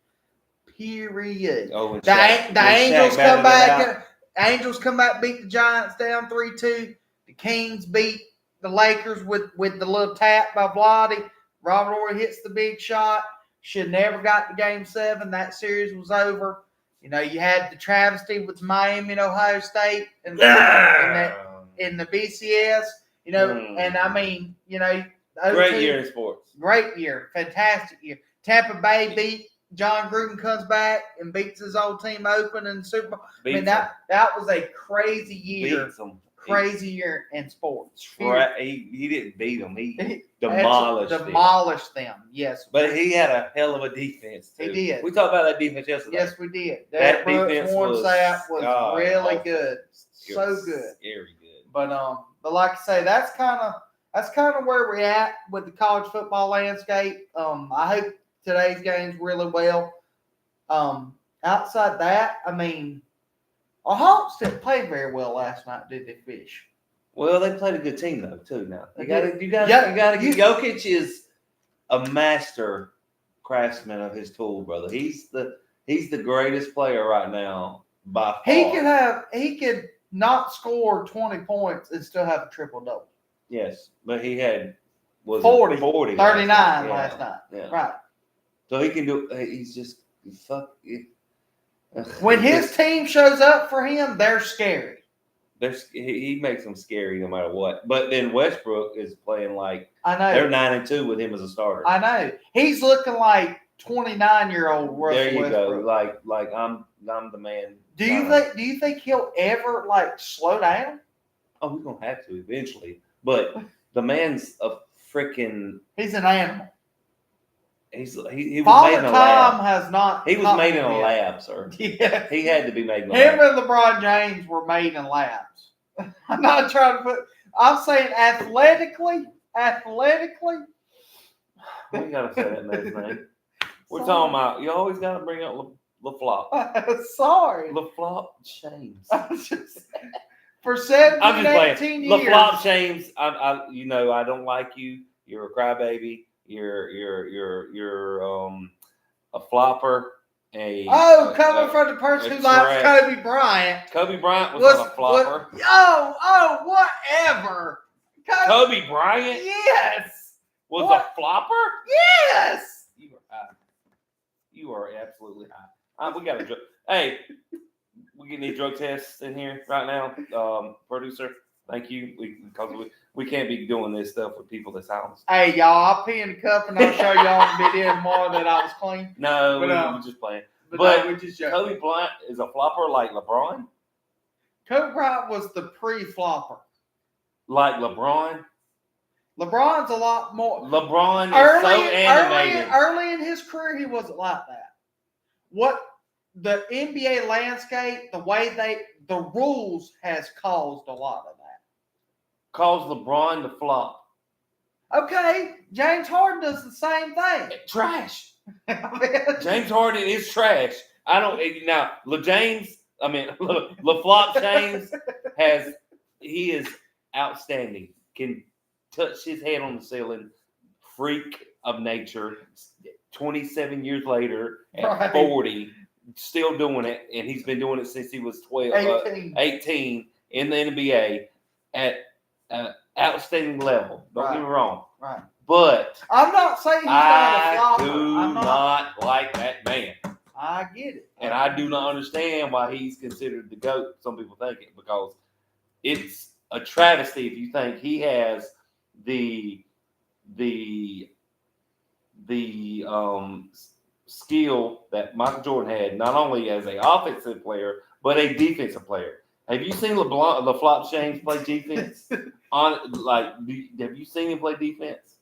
Speaker 2: Oh,
Speaker 1: the Angels come back. Angels come back, beat the Giants down 3-2. The Kings beat the Lakers with the little tap by Vlade. Robert Horry hits the big shot. Should never got to Game 7. That series was over. You know, you had the travesty with Miami and Ohio State in the BCS. You know, and I mean, you know,
Speaker 2: great year in sports.
Speaker 1: Great year, fantastic year. Tampa Bay beat. John Gruden comes back and beats his old team open in the Super Bowl. I mean, that was a crazy year. Crazy year in sports.
Speaker 2: He didn't beat them. He demolished them. Yes.
Speaker 1: But
Speaker 2: he had a hell of a defense, too.
Speaker 1: He did.
Speaker 2: We talked about that defense yesterday.
Speaker 1: Yes, we did.
Speaker 2: That defense was
Speaker 1: really good. So good.
Speaker 2: Very good.
Speaker 1: But like I say, that's kind of where we're at with the college football landscape. I hope today's game's really well. Outside that, I mean, our Hawks didn't play very well last night, did they, Fish?
Speaker 2: Well, they played a good team though, too. Now you got to get Jokic is a master craftsman of his tool, brother. He's the greatest player right now by far.
Speaker 1: He could not score 20 points and still have a triple double.
Speaker 2: Yes, but he had
Speaker 1: 40 39 last night.
Speaker 2: Yeah.
Speaker 1: Right.
Speaker 2: So he can do. He's just fuck.
Speaker 1: When his team shows up for him, they're scary.
Speaker 2: He makes them scary no matter what. But then Westbrook is playing like
Speaker 1: I know
Speaker 2: they're 9-2 with him as a starter.
Speaker 1: I know he's looking like 29-year-old Russell
Speaker 2: There you
Speaker 1: Westbrook.
Speaker 2: go. Like I'm the man.
Speaker 1: Do you think he'll ever slow down?
Speaker 2: Oh, we're gonna have to eventually. But the man's a freaking.
Speaker 1: He's an animal.
Speaker 2: He was made in a
Speaker 1: Tom
Speaker 2: lab.
Speaker 1: has not.
Speaker 2: He was made in a lab, sir.
Speaker 1: Yeah.
Speaker 2: He had to be made in a
Speaker 1: lab.
Speaker 2: lab.
Speaker 1: Him and LeBron James were made in labs. I'm not trying to put. I'm saying athletically.
Speaker 2: We gotta say that man's name. We're talking about. You always gotta bring up LaFlop.
Speaker 1: Sorry.
Speaker 2: LaFlop James.
Speaker 1: For 17, 18 years.
Speaker 2: LaFlop James. I don't like you. You're a crybaby. You're a flopper.
Speaker 1: Coming from the person who likes Kobe Bryant.
Speaker 2: Kobe Bryant was not a flopper.
Speaker 1: Whatever.
Speaker 2: Kobe Bryant?
Speaker 1: Yes.
Speaker 2: Was a flopper?
Speaker 1: Yes.
Speaker 2: You are high. You are absolutely high. We got a drug. Hey, we get any drug tests in here right now, producer? Thank you. Because we can't be doing this stuff with people that's house.
Speaker 1: Hey, y'all, I'll pee in the cup and I'll show y'all the video tomorrow that I was clean.
Speaker 2: No, we're just playing. But no, Kobe Bryant is a flopper like LeBron?
Speaker 1: Kobe Bryant was the pre-flopper.
Speaker 2: Like LeBron?
Speaker 1: LeBron's a lot more.
Speaker 2: LeBron is so animated.
Speaker 1: Early in his career, he wasn't like that. What the NBA landscape, the rules has caused a lot of that.
Speaker 2: Caused LeBron to flop.
Speaker 1: Okay, James Harden does the same thing.
Speaker 2: Trash. James Harden is trash. I don't now. LaFlop James he is outstanding. Can touch his head on the ceiling. Freak of nature. 27 years later at
Speaker 1: Right.
Speaker 2: 40, still doing it, and he's been doing it since he was 18 in the NBA at outstanding level. Don't get me wrong.
Speaker 1: Right.
Speaker 2: But
Speaker 1: I'm not saying he's not a flopper.
Speaker 2: do
Speaker 1: I'm
Speaker 2: not like that man.
Speaker 1: I get it.
Speaker 2: And I do not understand why he's considered the GOAT. Some people think it, because it's a travesty if you think he has the skill that Michael Jordan had, not only as an offensive player but a defensive player. Have you seen LeFlop James play defense? Have you seen him play defense?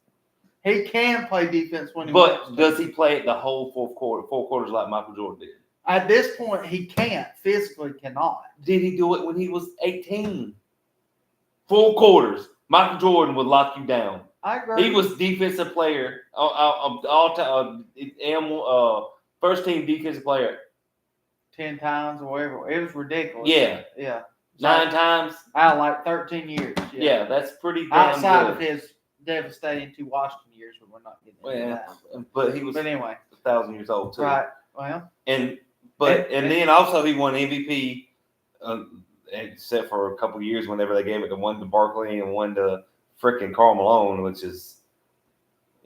Speaker 1: He can play defense when he
Speaker 2: But
Speaker 1: wants to.
Speaker 2: does he play it the whole four quarters like Michael Jordan did?
Speaker 1: At this point, he can't. Physically cannot.
Speaker 2: Did he do it when he was 18? 4 quarters. Michael Jordan would lock you down.
Speaker 1: I agree.
Speaker 2: He was defensive player, all time, first team defensive player.
Speaker 1: 10 times or whatever. It was ridiculous.
Speaker 2: Yeah.
Speaker 1: Yeah.
Speaker 2: 9 times.
Speaker 1: Out of like 13 years.
Speaker 2: Yeah, that's pretty damn
Speaker 1: outside
Speaker 2: good.
Speaker 1: of his devastating 2 Washington years, but we're not getting into that.
Speaker 2: But he was
Speaker 1: anyway,
Speaker 2: 1,000 years old too.
Speaker 1: Right. Well.
Speaker 2: And then also he won MVP, except for a couple of years whenever they gave it to one to Barkley and one to frickin' Karl Malone, which is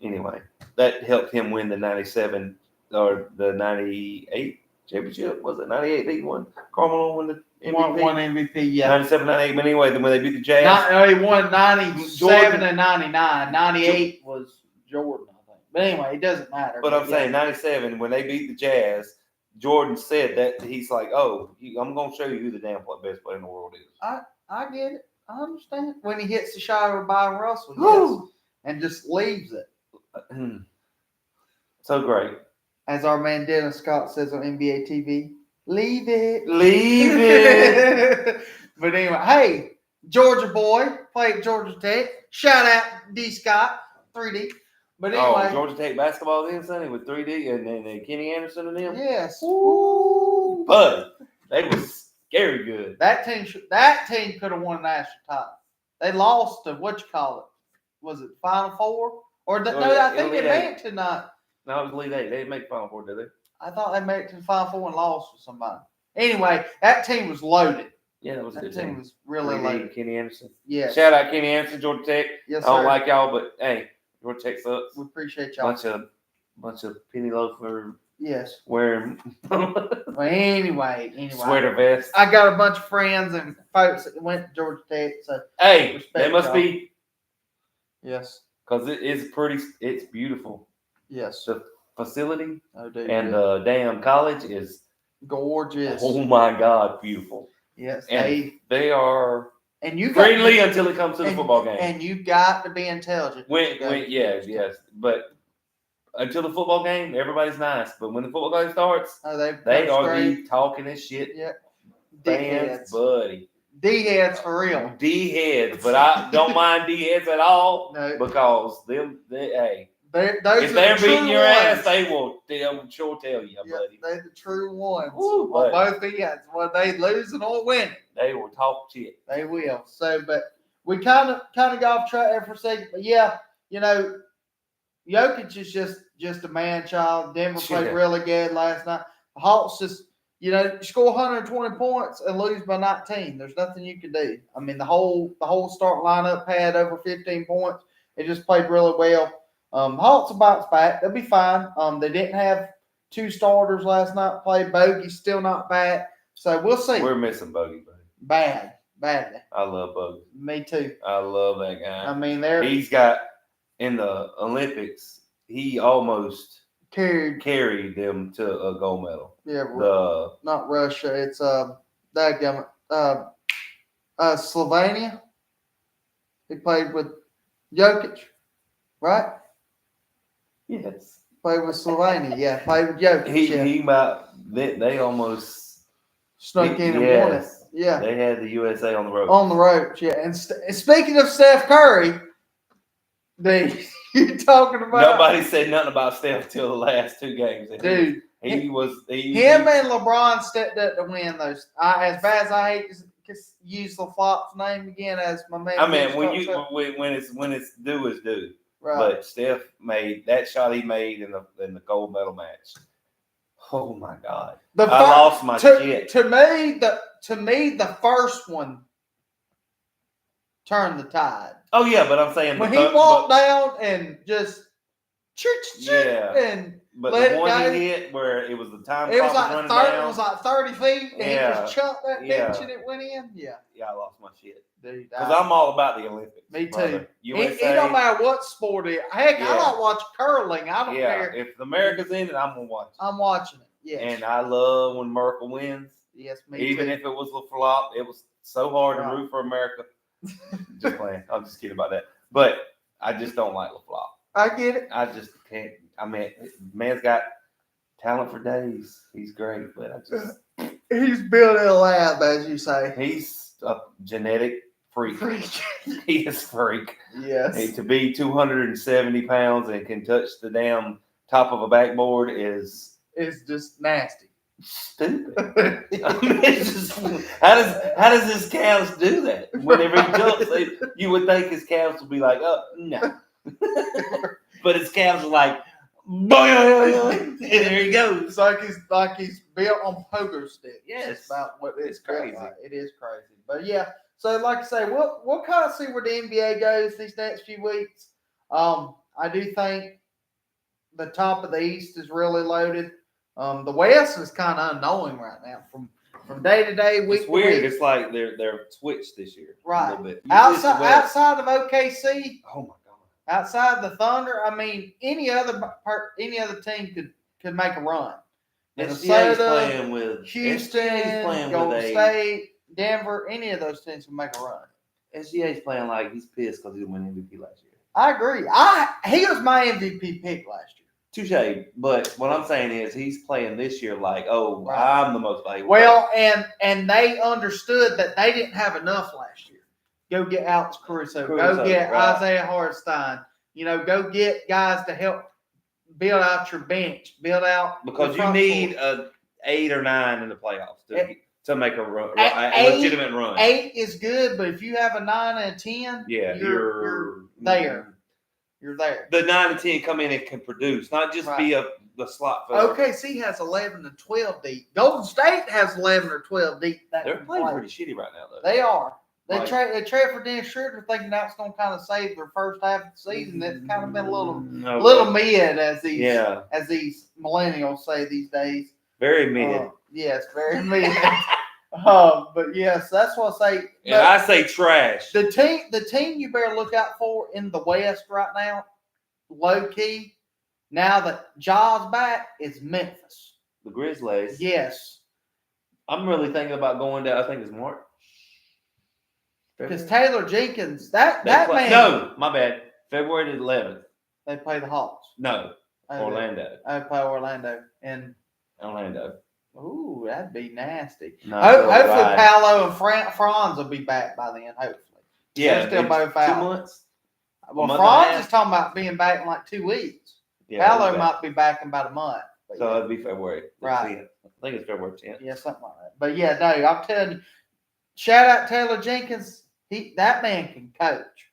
Speaker 2: anyway that helped him win the 97 or the 98 championship. Was it 98 he won? Karl Malone won the MVP.
Speaker 1: One MVP, yeah.
Speaker 2: 97, 98. But anyway, then when they beat the Jazz,
Speaker 1: he won 97 and 99. 98 was Jordan, I think. But anyway, it doesn't matter.
Speaker 2: But I'm saying 97 when they beat the Jazz, Jordan said that he's like, "Oh, I'm going to show you who the damn best player in the world is."
Speaker 1: I get it. I understand. When he hits the shot over Byron Russell, yes, and just leaves it.
Speaker 2: So great.
Speaker 1: As our man Dennis Scott says on NBA TV, leave it.
Speaker 2: Leave it.
Speaker 1: But anyway, hey, Georgia boy, played Georgia Tech. Shout out D. Scott, 3D. But anyway.
Speaker 2: Georgia Tech basketball then, Sonny, with 3D and Kenny Anderson and them.
Speaker 1: Yes.
Speaker 2: Woo. But they was scary good.
Speaker 1: That team could have won a national title. They lost to was it Final Four? I think they made it to not.
Speaker 2: No, it was Elite Eight. They didn't make Final Four, did they?
Speaker 1: I thought they made it to the Final Four and lost to somebody. Anyway, that team was loaded.
Speaker 2: Yeah, that was a good
Speaker 1: team. Was really loaded.
Speaker 2: Kenny Anderson.
Speaker 1: Yeah.
Speaker 2: Shout out Kenny Anderson, Georgia Tech.
Speaker 1: Yes, sir.
Speaker 2: I don't like y'all, but hey, Georgia Tech sucks.
Speaker 1: We appreciate y'all.
Speaker 2: Bunch of penny loafer.
Speaker 1: Yes.
Speaker 2: Wearing.
Speaker 1: Well, anyway.
Speaker 2: Sweater vest.
Speaker 1: I got a bunch of friends and folks that went to Georgia Tech. So
Speaker 2: hey, they must be.
Speaker 1: Yes.
Speaker 2: Because it's beautiful.
Speaker 1: Yes.
Speaker 2: The facility
Speaker 1: and
Speaker 2: the damn college is
Speaker 1: gorgeous.
Speaker 2: Oh my God, beautiful.
Speaker 1: Yes.
Speaker 2: And they are
Speaker 1: and you
Speaker 2: friendly until it comes to the football game.
Speaker 1: And you got to be intelligent.
Speaker 2: Yes. But until the football game, everybody's nice. But when the football game starts, they are talking this shit.
Speaker 1: Yeah.
Speaker 2: Fans, buddy.
Speaker 1: D-heads for real.
Speaker 2: D-heads, but I don't mind D-heads at all because if they're beating your ass, they'll sure tell you, buddy.
Speaker 1: They're the true ones. Woo, on both ends. Whether they losing or winning.
Speaker 2: They will talk shit.
Speaker 1: They will. So, but we kind of got off track there for a second. But yeah, Jokic is just a man child. Denver played really good last night. The Hawks just, score 120 points and lose by 19. There's nothing you can do. I mean, the whole start lineup had over 15 points. They just played really well. Hawks will bounce back. They'll be fine. They didn't have 2 starters last night play. Bogey's still not back. So we'll see.
Speaker 2: We're missing Bogey,
Speaker 1: buddy. Badly.
Speaker 2: I love Bogey.
Speaker 1: Me too.
Speaker 2: I love that guy.
Speaker 1: I mean,
Speaker 2: he's got in the Olympics. He almost carried them to a gold medal.
Speaker 1: Yeah, not Russia. It's Slovenia. He played with Jokic, right?
Speaker 2: Yes.
Speaker 1: Played with Slovenia. Yeah, played with Jokic.
Speaker 2: They almost
Speaker 1: snuck in and won it. Yeah.
Speaker 2: They had the USA on the road.
Speaker 1: On the road, yeah. And speaking of Steph Curry, you talking about?
Speaker 2: Nobody said nothing about Steph till the last 2 games.
Speaker 1: Dude,
Speaker 2: him
Speaker 1: and LeBron stepped up to win those. As bad as I hate to use LaFlop's name again as my man.
Speaker 2: I mean, when it's due is due.
Speaker 1: Right.
Speaker 2: But Steph made that shot he made in the gold medal match. Oh my God! I lost my shit.
Speaker 1: To me, the first one turned the tide.
Speaker 2: Oh yeah, but I'm saying
Speaker 1: when he walked down and just and
Speaker 2: but
Speaker 1: let
Speaker 2: the
Speaker 1: it
Speaker 2: one
Speaker 1: go.
Speaker 2: he hit where it was the time
Speaker 1: It was
Speaker 2: clock
Speaker 1: like
Speaker 2: running
Speaker 1: 30.
Speaker 2: down.
Speaker 1: It was like 30 feet, and he just chucked that
Speaker 2: Yeah.
Speaker 1: bitch and it went in. Yeah.
Speaker 2: Yeah, I lost my shit.
Speaker 1: Dude,
Speaker 2: because I'm all about the Olympics.
Speaker 1: Me too.
Speaker 2: Brother. USA,
Speaker 1: it don't matter what sport it is. Heck, I like watching curling. I don't care.
Speaker 2: If America's in it, I'm gonna watch it.
Speaker 1: I'm watching it. Yes.
Speaker 2: And I love when Merkel wins.
Speaker 1: Yes, me
Speaker 2: Even
Speaker 1: too.
Speaker 2: if it was a flop, it was so hard to root for America. Just playing. I'm just kidding about that. But I just don't like the flop.
Speaker 1: I get it.
Speaker 2: I just can't. I mean, man's got talent for days. He's great, but I just.
Speaker 1: He's built in a lab, as you say.
Speaker 2: He's a genetic freak. He is freak.
Speaker 1: Yes.
Speaker 2: Hey, to be 270 pounds and can touch the damn top of a backboard is
Speaker 1: just nasty.
Speaker 2: Stupid. I mean, it's just, how does his calves do that? Whenever he jumps, you would think his calves would be like, oh no, but his calves are like, and there he goes.
Speaker 1: It's like he's built on pogo stick.
Speaker 2: Yes,
Speaker 1: it's about what
Speaker 2: it's crazy.
Speaker 1: Like. It is crazy, but yeah. So, like I say, we'll kind of see where the NBA goes these next few weeks. I do think the top of the East is really loaded. The West is kind of unknowing right now. From day to day, week
Speaker 2: it's weird.
Speaker 1: to week.
Speaker 2: It's like they're switched this year,
Speaker 1: right?
Speaker 2: A little bit.
Speaker 1: Outside of OKC.
Speaker 2: Oh my God.
Speaker 1: Outside the Thunder, I mean, any other team could make a run.
Speaker 2: SGA's playing with
Speaker 1: Houston, Golden State, Denver. Any of those teams can make a run.
Speaker 2: SGA's playing like he's pissed because he didn't win MVP last year.
Speaker 1: I agree. He was my MVP pick last year.
Speaker 2: Touche. But what I'm saying is he's playing this year like, I'm the most valuable.
Speaker 1: Well, and they understood that they didn't have enough last year. Go get Alex Caruso. Go get Isaiah Hartenstein. Go get guys to help build out your bench. Build out
Speaker 2: because you need a 8 or 9 in the playoffs to make a run, a legitimate run.
Speaker 1: 8 is good, but if you have a 9 and a 10, you're there. You're there.
Speaker 2: The 9 and 10 come in and can produce, not just be the slot filler.
Speaker 1: OKC has 11 and 12 deep. Golden State has 11 or 12 deep.
Speaker 2: They're playing pretty shitty right now, though.
Speaker 1: They are. They trade for Dennis Schroeder, thinking that's going to kind of save their first half of the season. That's kind of been a little mid, as these millennials say these days.
Speaker 2: Very mid.
Speaker 1: Yes, very mid. But yes, that's what I say.
Speaker 2: And I say trash.
Speaker 1: The team you better look out for in the West right now, low key. Now that Ja's back, is Memphis.
Speaker 2: The Grizzlies.
Speaker 1: Yes.
Speaker 2: I'm really thinking about going down. I think it's March.
Speaker 1: Because Taylor Jenkins, that man.
Speaker 2: No, my bad. February the 11th.
Speaker 1: They play the Hawks.
Speaker 2: No, Orlando.
Speaker 1: They play Orlando.
Speaker 2: Orlando.
Speaker 1: Ooh, that'd be nasty.
Speaker 2: No,
Speaker 1: hopefully, Paolo and Franz will be back by then. Hopefully.
Speaker 2: Yeah,
Speaker 1: they're still both out.
Speaker 2: 2 months.
Speaker 1: Well, Franz is talking about being back in like 2 weeks.
Speaker 2: Yeah,
Speaker 1: Paolo might be back in about a month.
Speaker 2: So it'd be February.
Speaker 1: Right.
Speaker 2: 10th. I think it's February 10th.
Speaker 1: Yeah, something like that. But yeah, no, I'm telling you, shout out Taylor Jenkins. That man can coach.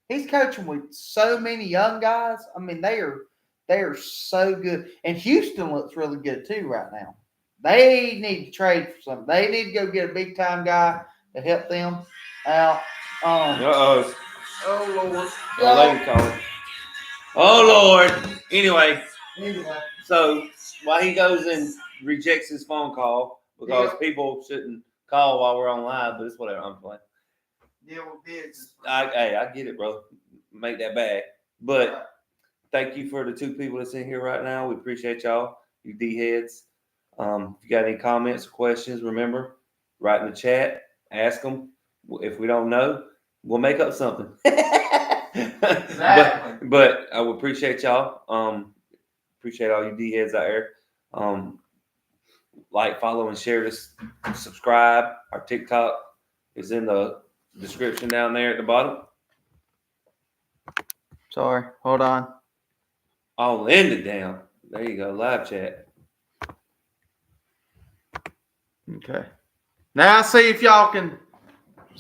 Speaker 1: He's coaching with so many young guys. I mean, they are so good. And Houston looks really good too right now. They need to trade for something. They need to go get a big time guy to help them out.
Speaker 2: Oh Lord. Lady calling. Oh Lord. Anyway. So while he goes and rejects his phone call because people shouldn't call while we're on live, but it's whatever. I'm playing.
Speaker 1: Yeah, well,
Speaker 2: I get it, bro. Make that bag. But thank you for the 2 people that's in here right now. We appreciate y'all, you D-heads. If you got any comments or questions, remember, write in the chat, ask them. If we don't know, we'll make up something.
Speaker 1: Exactly.
Speaker 2: But I would appreciate y'all. Appreciate all you D-heads out there. Like, follow, and share this. Subscribe. Our TikTok is in the description down there at the bottom.
Speaker 1: Sorry, hold on.
Speaker 2: All ended down. There you go, live chat.
Speaker 1: Okay. Now see if y'all can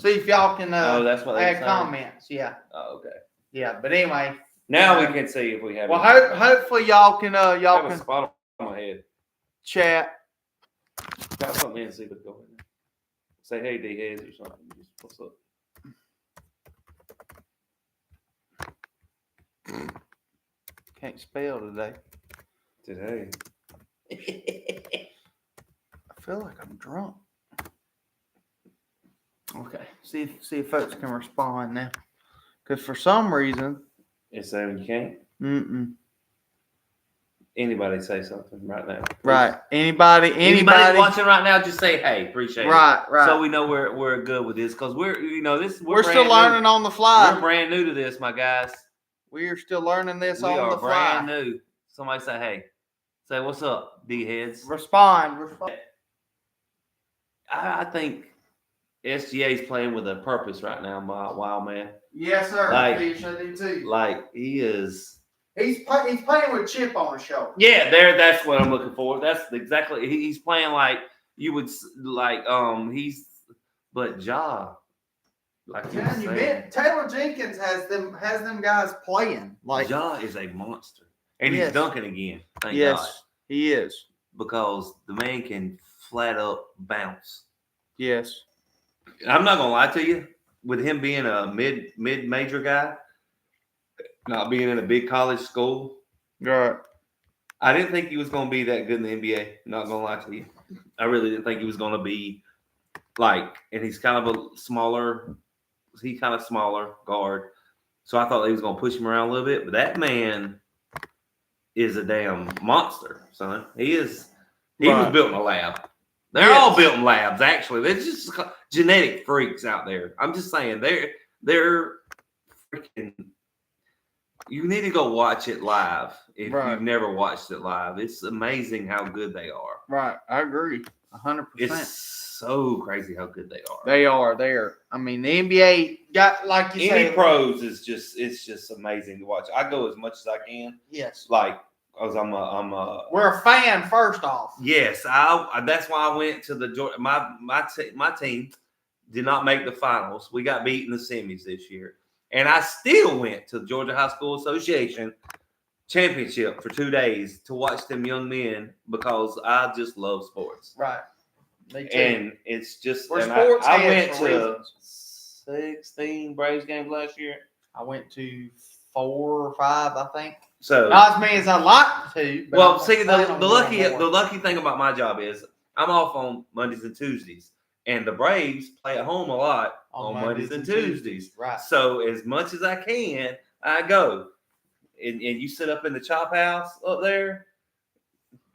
Speaker 2: that's what
Speaker 1: add comments. Yeah.
Speaker 2: Oh, okay.
Speaker 1: Yeah, but anyway,
Speaker 2: Now we can see if we have.
Speaker 1: Well,
Speaker 2: any-
Speaker 1: hopefully y'all can
Speaker 2: I have a spot on my head.
Speaker 1: chat.
Speaker 2: Got something in, see what's going on. Say hey, dheads or something. Just, what's up?
Speaker 1: Can't spell today.
Speaker 2: Today.
Speaker 1: I feel like I'm drunk. Okay, see if folks can respond now, because for some reason,
Speaker 2: It's saying you can't.
Speaker 1: mm-mm.
Speaker 2: Anybody say something right now? Please.
Speaker 1: Right? Anybody
Speaker 2: watching right now? Just say hey, appreciate it.
Speaker 1: Right.
Speaker 2: So we know we're good with this because we're
Speaker 1: still learning on the fly.
Speaker 2: We're brand new to this, my guys.
Speaker 1: We are still learning this
Speaker 2: We
Speaker 1: on
Speaker 2: are
Speaker 1: the fly.
Speaker 2: brand new. Somebody say hey. Say what's up, dheads.
Speaker 1: Respond.
Speaker 2: I think SGA is playing with a purpose right now, my wild man.
Speaker 1: Yes, sir.
Speaker 2: Like-
Speaker 1: Fish, I do too.
Speaker 2: Like he is.
Speaker 1: He's playing with chip on his shoulder.
Speaker 2: Yeah, that's what I'm looking for. That's exactly. He's playing like you would like. He's but Ja. Like you
Speaker 1: Man, Taylor Jenkins has them guys playing like
Speaker 2: Ja is a monster, and
Speaker 1: Yes.
Speaker 2: he's dunking again. Thank
Speaker 1: yes,
Speaker 2: God,
Speaker 1: he is.
Speaker 2: because the man can flat up bounce.
Speaker 1: Yes.
Speaker 2: I'm not gonna lie to you. With him being a mid major guy, not being in a big college school,
Speaker 1: Right.
Speaker 2: I didn't think he was gonna be that good in the NBA. Not gonna lie to you. I really didn't think he was gonna be like, and he's kind of a smaller. He's kind of smaller guard, so I thought he was gonna push him around a little bit. But that man is a damn monster, son. He is. He was
Speaker 1: Right.
Speaker 2: built in a lab. They're
Speaker 1: Yes.
Speaker 2: all built in labs, actually. They're just genetic freaks out there. I'm just saying, they're freaking. You need to go watch it live if
Speaker 1: Right.
Speaker 2: you've never watched it live. It's amazing how good they are.
Speaker 1: Right. I agree. 100%.
Speaker 2: It's so crazy how good they are.
Speaker 1: They are there. I mean, the NBA got like you
Speaker 2: Any
Speaker 1: say.
Speaker 2: pros is just amazing to watch. I go as much as I can,
Speaker 1: Yes.
Speaker 2: like because
Speaker 1: We're a fan first off.
Speaker 2: yes. I that's why I went to the my team did not make the finals. We got beat in the semis this year, and I still went to the Georgia High School Association championship for 2 days to watch them young men because I just love sports.
Speaker 1: Right. Me too.
Speaker 2: And it's just
Speaker 1: We're
Speaker 2: and
Speaker 1: sports
Speaker 2: I
Speaker 1: heads
Speaker 2: went
Speaker 1: for
Speaker 2: to
Speaker 1: reasons.
Speaker 2: 16 Braves games last year.
Speaker 1: I went to 4 or 5, I think.
Speaker 2: So
Speaker 1: Not as many as I'd like to. But
Speaker 2: well,
Speaker 1: I'm
Speaker 2: see,
Speaker 1: planning on going more.
Speaker 2: the lucky thing about my job is I'm off on Mondays and Tuesdays, and the Braves play at home a lot on Mondays and Tuesdays.
Speaker 1: Right.
Speaker 2: So as much as I can, I go, and you sit up in the chop house up there.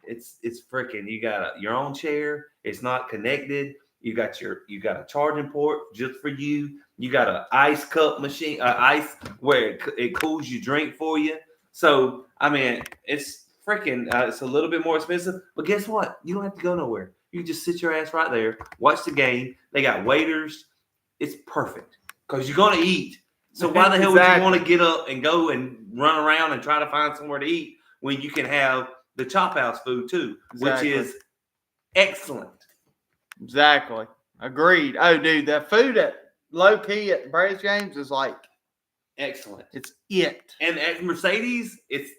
Speaker 2: It's freaking. You got your own chair. It's not connected. You got a charging port just for you. You got an ice cup machine, ice where it cools your drink for you. So I mean, it's freaking. It's a little bit more expensive, but guess what? You don't have to go nowhere. You can just sit your ass right there, watch the game. They got waiters. It's perfect because you're gonna eat. So why the hell would you want to get up and go and run around and try to find somewhere to eat when you can have the chop house food too,
Speaker 1: Exactly.
Speaker 2: which is excellent.
Speaker 1: Exactly. Agreed. Oh, dude, that food at low key at Braves games is like
Speaker 2: Excellent.
Speaker 1: it's it.
Speaker 2: And at Mercedes, it's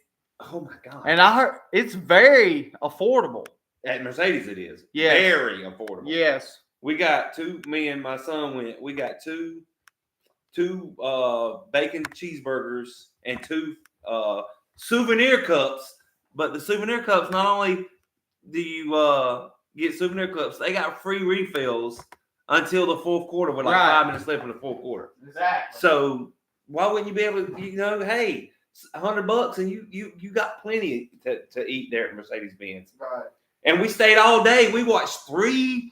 Speaker 2: oh my god.
Speaker 1: And I heard it's very affordable.
Speaker 2: At Mercedes, it is
Speaker 1: Yes.
Speaker 2: very affordable.
Speaker 1: Yes.
Speaker 2: We got me and my son went. We got two bacon cheeseburgers and 2 souvenir cups. But the souvenir cups, not only do you get souvenir cups, they got free refills until the fourth quarter with like
Speaker 1: Right.
Speaker 2: 5 minutes left in the fourth quarter.
Speaker 1: Exactly.
Speaker 2: So why wouldn't you be able to, hey, $100 and you got plenty to eat there at Mercedes-Benz.
Speaker 1: Right.
Speaker 2: And we stayed all day. We watched three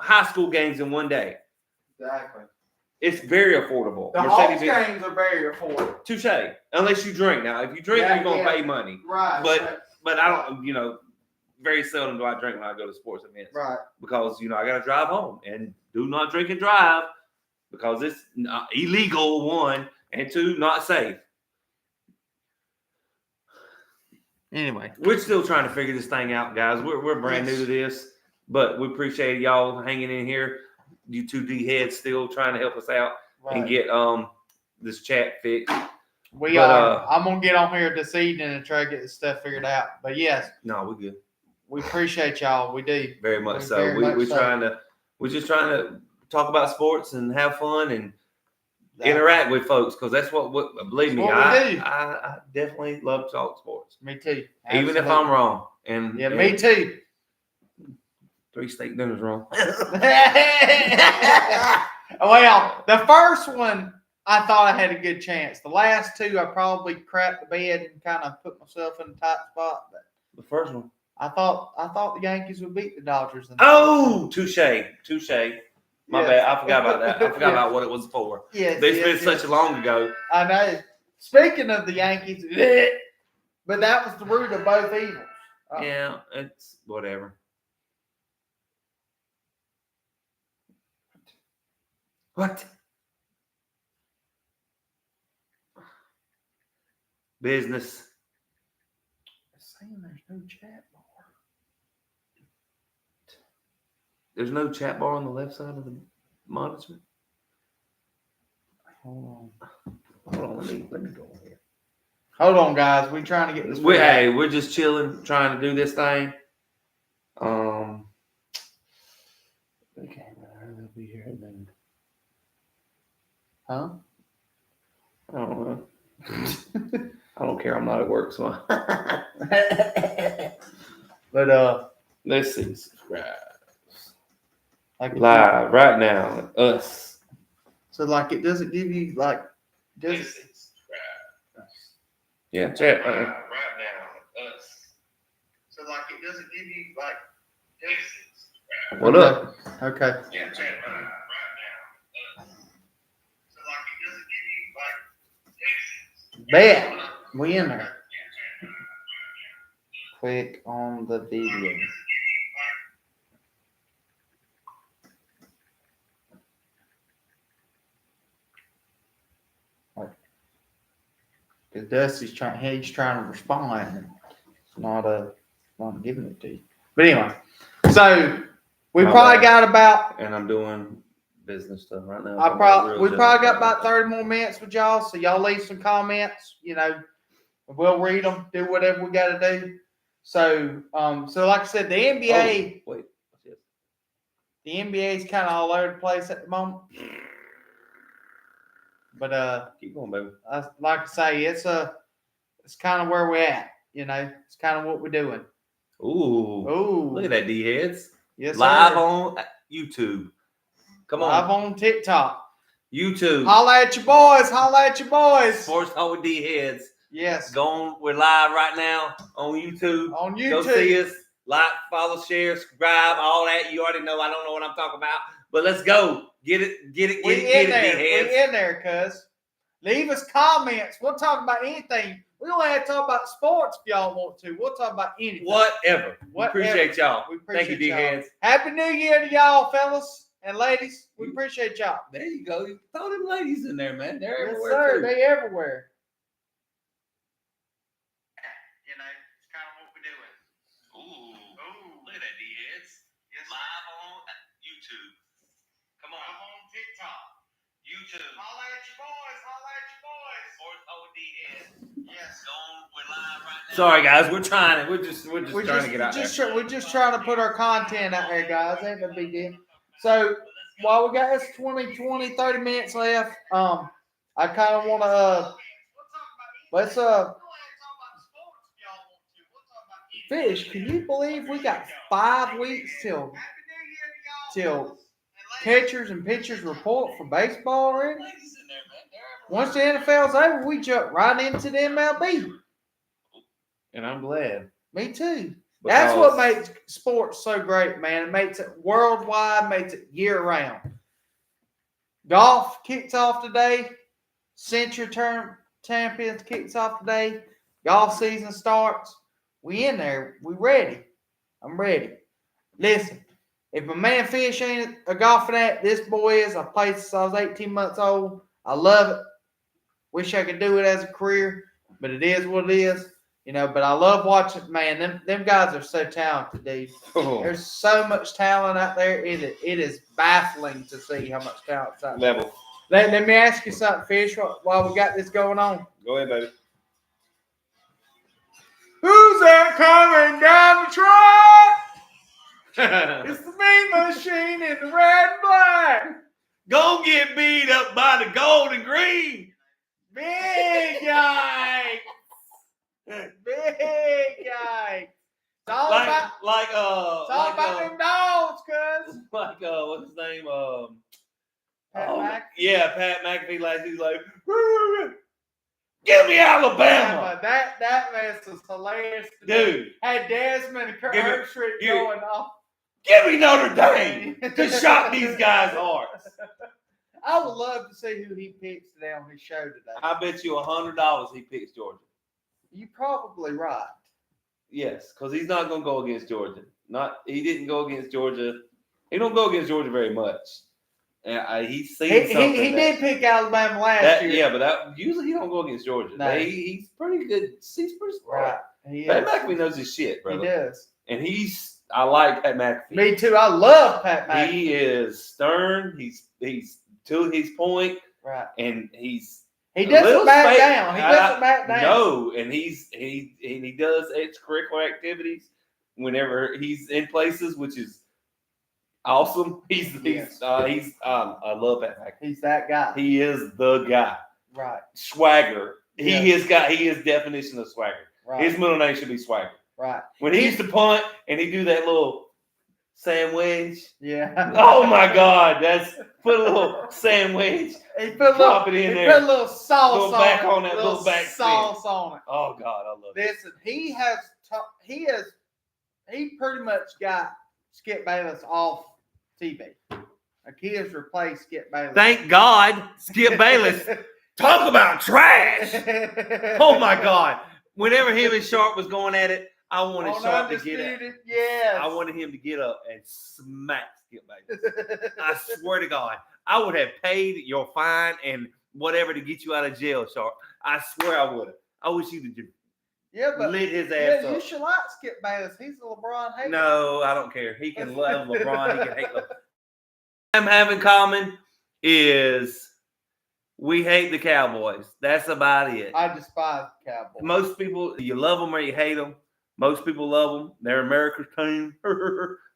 Speaker 2: high school games in one day.
Speaker 1: Exactly.
Speaker 2: It's very affordable.
Speaker 1: The Hawks games are very affordable.
Speaker 2: Touche. Unless you drink. Now, if you drink, you're going to pay money.
Speaker 1: Right.
Speaker 2: But I don't, very seldom do I drink when I go to sports events.
Speaker 1: Right.
Speaker 2: Because, I got to drive home. And do not drink and drive because it's illegal, 1, and 2, not safe.
Speaker 1: Anyway.
Speaker 2: We're still trying to figure this thing out, guys. We're brand new to this, but we appreciate y'all hanging in here. You 2 D heads still trying to help us out and get this chat fixed.
Speaker 1: We are. I'm gonna get on here this evening and try to get this stuff figured out. But yes,
Speaker 2: no, we're good.
Speaker 1: We appreciate y'all. We do
Speaker 2: very much so. We're just trying to talk about sports and have fun and interact with folks because that's what believe me, I definitely love to talk sports.
Speaker 1: Me too.
Speaker 2: Absolutely. Even if I'm wrong. And
Speaker 1: me too.
Speaker 2: 3 steak dinners wrong.
Speaker 1: Well, the first one I thought I had a good chance. The last two I probably crapped the bed and kind of put myself in a tight spot. But
Speaker 2: the first one,
Speaker 1: I thought the Yankees would beat the Dodgers.
Speaker 2: Touche. My bad. I forgot about that. I forgot about what it was for.
Speaker 1: Yes,
Speaker 2: it's been such long ago.
Speaker 1: I know. Speaking of the Yankees, but that was the root of both evils.
Speaker 2: Yeah, it's whatever. What? Business.
Speaker 1: It's saying there's no chat bar.
Speaker 2: There's no chat bar on the left side of the monitor.
Speaker 1: Hold
Speaker 2: on. Let me go here.
Speaker 1: Hold on, guys. We're trying to get this.
Speaker 2: We're just chilling, trying to do this thing. Okay, they'll be here and then.
Speaker 1: Huh?
Speaker 2: I don't know. I don't care. I'm not at work, so.
Speaker 1: But
Speaker 2: let's see. Subscribe.
Speaker 1: Like
Speaker 2: live right now. Us.
Speaker 1: So like it doesn't give you like.
Speaker 2: Yeah, chat.
Speaker 1: Right now. Us. So like it doesn't give you like.
Speaker 2: What up?
Speaker 1: Okay.
Speaker 2: Yeah, chat.
Speaker 1: Bet. We in there. Click on the video. Because Dusty's he's trying to respond and it's not giving it to you. But anyway, so we probably got about.
Speaker 2: And I'm doing business stuff right now.
Speaker 1: We probably got about 30 more minutes with y'all. So y'all leave some comments. We'll read them. Do whatever we got to do. So like I said, the NBA.
Speaker 2: Wait, what's this?
Speaker 1: The NBA is kind of all over the place at the moment. But
Speaker 2: keep going, baby.
Speaker 1: Like I say, it's kind of where we're at. It's kind of what we're doing.
Speaker 2: Ooh, look at that, dheads.
Speaker 1: Yes,
Speaker 2: live
Speaker 1: sir.
Speaker 2: On YouTube. Come on.
Speaker 1: Live on TikTok.
Speaker 2: YouTube.
Speaker 1: Holla at your boys. Holla at your boys.
Speaker 2: Sports Talk with dheads.
Speaker 1: Yes.
Speaker 2: We're live right now on YouTube. Go see us. Like, follow, share, subscribe, all that. You already know. I don't know what I'm talking about. But let's go. Get it, dheads.
Speaker 1: We in there, cuz. Leave us comments. We'll talk about anything. We don't have to talk about sports if y'all want to. We'll talk about anything.
Speaker 2: Whatever. We appreciate y'all. Thank you, dheads.
Speaker 1: Happy New Year to y'all, fellas and ladies. We appreciate y'all.
Speaker 2: There you go. You throw them ladies in there, man. They're everywhere.
Speaker 1: Yes, sir.
Speaker 2: Too.
Speaker 1: They everywhere. It's kind of what we're doing.
Speaker 2: Ooh. Look at that, dheads.
Speaker 1: Yes.
Speaker 2: Live on YouTube. Come on.
Speaker 1: I'm on TikTok.
Speaker 2: YouTube.
Speaker 1: Holla at your boys. Holla at your boys.
Speaker 2: Sports Talk with dheads.
Speaker 1: Yes.
Speaker 2: We're live right now. Sorry, guys. We're trying. We're just trying to get out there.
Speaker 1: We're just trying to put our content out there, guys. Ain't no big deal. So while we got this 30 minutes left, I kind of want to let's Fish. Can you believe we got 5 weeks till catchers and pitchers report for baseball already? Once the NFL's over, we jump right into the MLB.
Speaker 2: And I'm glad.
Speaker 1: Me too. That's what makes sports so great, man. It makes it worldwide, makes it year-round. Golf kicks off today. Century Tournament Champions kicks off today. Golf season starts. We in there. We ready. I'm ready. Listen, if my man Fish ain't a golf fanatic, this boy is. I played since I was 18 months old. I love it. Wish I could do it as a career, but it is what it is. But I love watching, man. Them guys are so talented, dude. There's so much talent out there. It is baffling to see how much talent's out there.
Speaker 2: Level.
Speaker 1: Let me ask you something, Fish, while we got this going on.
Speaker 2: Go ahead, baby.
Speaker 1: Who's that coming down the track? It's the mean machine in the red and black.
Speaker 2: Gonna get beat up by the gold and green.
Speaker 1: Big yikes. Big yikes. It's all about them dogs, cuz.
Speaker 2: Like what's his name?
Speaker 1: Pat McAfee?
Speaker 2: Yeah, Pat McAfee. Like he's like, give me Alabama.
Speaker 1: That mess was hilarious.
Speaker 2: Dude.
Speaker 1: Had Desmond and Kurt Herbstreit going off.
Speaker 2: Give me Notre Dame to shock these guys' hearts.
Speaker 1: I would love to see who he picks today on his show today.
Speaker 2: I bet you $100 he picks Georgia.
Speaker 1: You're probably right.
Speaker 2: Yes, because he's not going to go against Georgia. He didn't go against Georgia. He don't go against Georgia very much. And he's seen something.
Speaker 1: He did pick Alabama last year.
Speaker 2: Yeah, but usually he don't go against Georgia.
Speaker 1: No.
Speaker 2: He's pretty good. He's pretty smart.
Speaker 1: Right.
Speaker 2: Pat McAfee knows his shit, brother.
Speaker 1: He does.
Speaker 2: And I like Pat McAfee.
Speaker 1: Me too. I love Pat McAfee.
Speaker 2: He is stern. He's to his point.
Speaker 1: Right.
Speaker 2: And
Speaker 1: he doesn't back down. He doesn't back down.
Speaker 2: No, and he does extracurricular activities whenever he's in places, which is awesome. I love Pat McAfee.
Speaker 1: He's that guy.
Speaker 2: He is the guy.
Speaker 1: Right.
Speaker 2: Swagger.
Speaker 1: Yeah.
Speaker 2: He is definition of swagger.
Speaker 1: Right.
Speaker 2: His middle name should be Swagger.
Speaker 1: Right.
Speaker 2: When he used to punt and he do that little sandwich.
Speaker 1: Yeah.
Speaker 2: Oh my God. Put a little sandwich.
Speaker 1: He put
Speaker 2: a
Speaker 1: little sauce
Speaker 2: back
Speaker 1: on
Speaker 2: that little back
Speaker 1: sauce on it.
Speaker 2: Oh God, I love it.
Speaker 1: Listen, he pretty much got Skip Bayless off TV. Like he has replaced Skip Bayless.
Speaker 2: Thank God, Skip Bayless. Talk about trash. Oh my God. Whenever him and Sharp was going at it, I wanted Sharp to get it.
Speaker 1: Yes.
Speaker 2: I wanted him to get up and smack Skip Bayless. I swear to God, I would have paid your fine and whatever to get you out of jail, Sharp. I swear I would have. I wish you'd have lit his ass up.
Speaker 1: You should like Skip Bayless. He's a LeBron hater.
Speaker 2: No, I don't care. He can love LeBron. He can hate LeBron. I'm having common is we hate the Cowboys. That's about it.
Speaker 1: I despise the Cowboys.
Speaker 2: Most people, you love them or you hate them. Most people love them. They're America's team.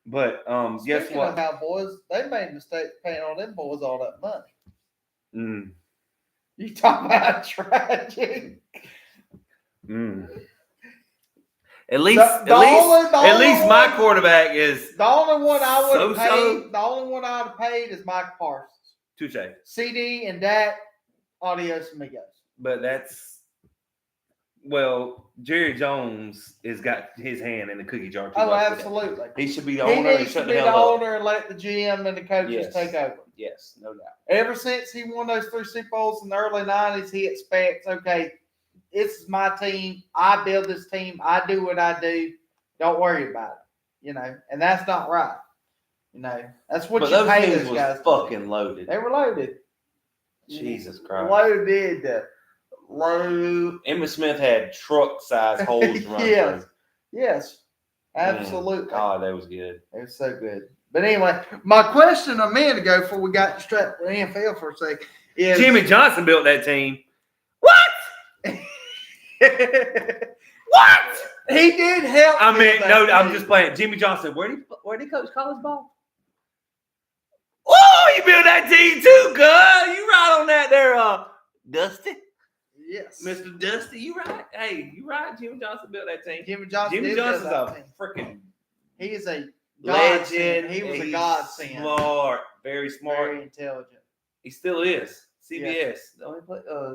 Speaker 2: But guess
Speaker 1: Speaking
Speaker 2: what?
Speaker 1: of Cowboys, they made a mistake paying all them boys all that money. You talk about tragic.
Speaker 2: At least my quarterback is
Speaker 1: the only one I would have
Speaker 2: so-so.
Speaker 1: paid. The only one I would have paid is Mike Parsons.
Speaker 2: Touche.
Speaker 1: CD and Dak, adios amigos.
Speaker 2: But Jerry Jones has got his hand in the cookie jar.
Speaker 1: Oh, absolutely.
Speaker 2: He should be the owner.
Speaker 1: He needs to be the owner and let the GM and the coaches take over.
Speaker 2: Yes, no doubt.
Speaker 1: Ever since he won those 3 Super Bowls in the early 90s, he expects, okay, this is my team. I build this team. I do what I do. Don't worry about it. And that's not right. That's what you pay those guys.
Speaker 2: Fucking loaded.
Speaker 1: They were loaded.
Speaker 2: Jesus Christ.
Speaker 1: Loaded.
Speaker 2: Emmitt Smith had truck-sized holes run through.
Speaker 1: Yes. Absolutely.
Speaker 2: God, that was good.
Speaker 1: It was so good. But anyway, my question a minute ago before we got distracted with the NFL for a sec is
Speaker 2: Jimmy Johnson built that team. What? What?
Speaker 1: He did help.
Speaker 2: I'm just playing. Jimmy Johnson, where did he coach college ball? Oh, you built that team too, cuz. You right on that there, Dusty.
Speaker 1: Yes.
Speaker 2: Mr. Dusty, you right. Hey, you right. Jimmy Johnson built that team.
Speaker 1: Jimmy Johnson's
Speaker 2: a freaking
Speaker 1: he is a
Speaker 2: legend.
Speaker 1: He was a godsend.
Speaker 2: Smart. Very smart.
Speaker 1: Very intelligent.
Speaker 2: He still is. CBS.
Speaker 1: Yeah.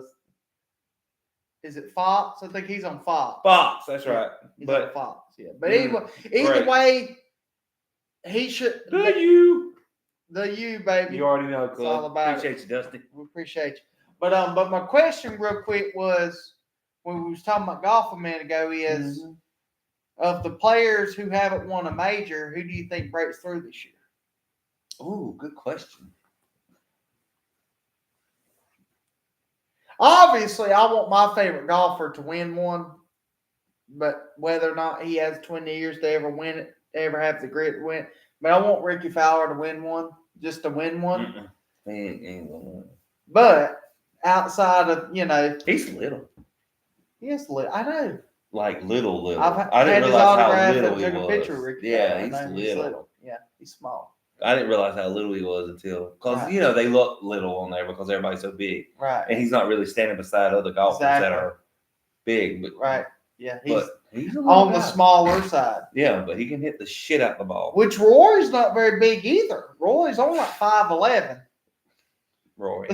Speaker 1: Is it Fox? I think he's on Fox.
Speaker 2: Fox, that's right.
Speaker 1: He's on Fox, yeah. But either way, he should. The U, baby.
Speaker 2: You already know, Club.
Speaker 1: It's all about
Speaker 2: Appreciate you, Dusty.
Speaker 1: We appreciate you. But my question real quick was, when we was talking about golf a minute ago, is of the players who haven't won a major, who do you think breaks through this year?
Speaker 2: Oh, good question.
Speaker 1: Obviously, I want my favorite golfer to win one, but whether or not he has 20 years to ever win it, to ever have the grit to win. But I want Ricky Fowler to win one, just to win one.
Speaker 2: He ain't gonna win.
Speaker 1: But outside of
Speaker 2: He's little.
Speaker 1: yes, I know.
Speaker 2: Like little.
Speaker 1: I've
Speaker 2: I didn't
Speaker 1: had his
Speaker 2: realize how
Speaker 1: autograph
Speaker 2: little
Speaker 1: and
Speaker 2: he
Speaker 1: took a
Speaker 2: was.
Speaker 1: picture with Ricky.
Speaker 2: Yeah,
Speaker 1: I
Speaker 2: he's
Speaker 1: know
Speaker 2: little.
Speaker 1: Yeah, he's small.
Speaker 2: I didn't realize how little he was until because
Speaker 1: Right.
Speaker 2: they look little on there because everybody's so big,
Speaker 1: Right.
Speaker 2: and he's not really standing beside other golfers that are big. But,
Speaker 1: right. Yeah,
Speaker 2: he's
Speaker 1: on the smaller side.
Speaker 2: Yeah, but he can hit the shit out the ball.
Speaker 1: Which Rory's not very big either. Rory's only like 5'11".
Speaker 2: Roy,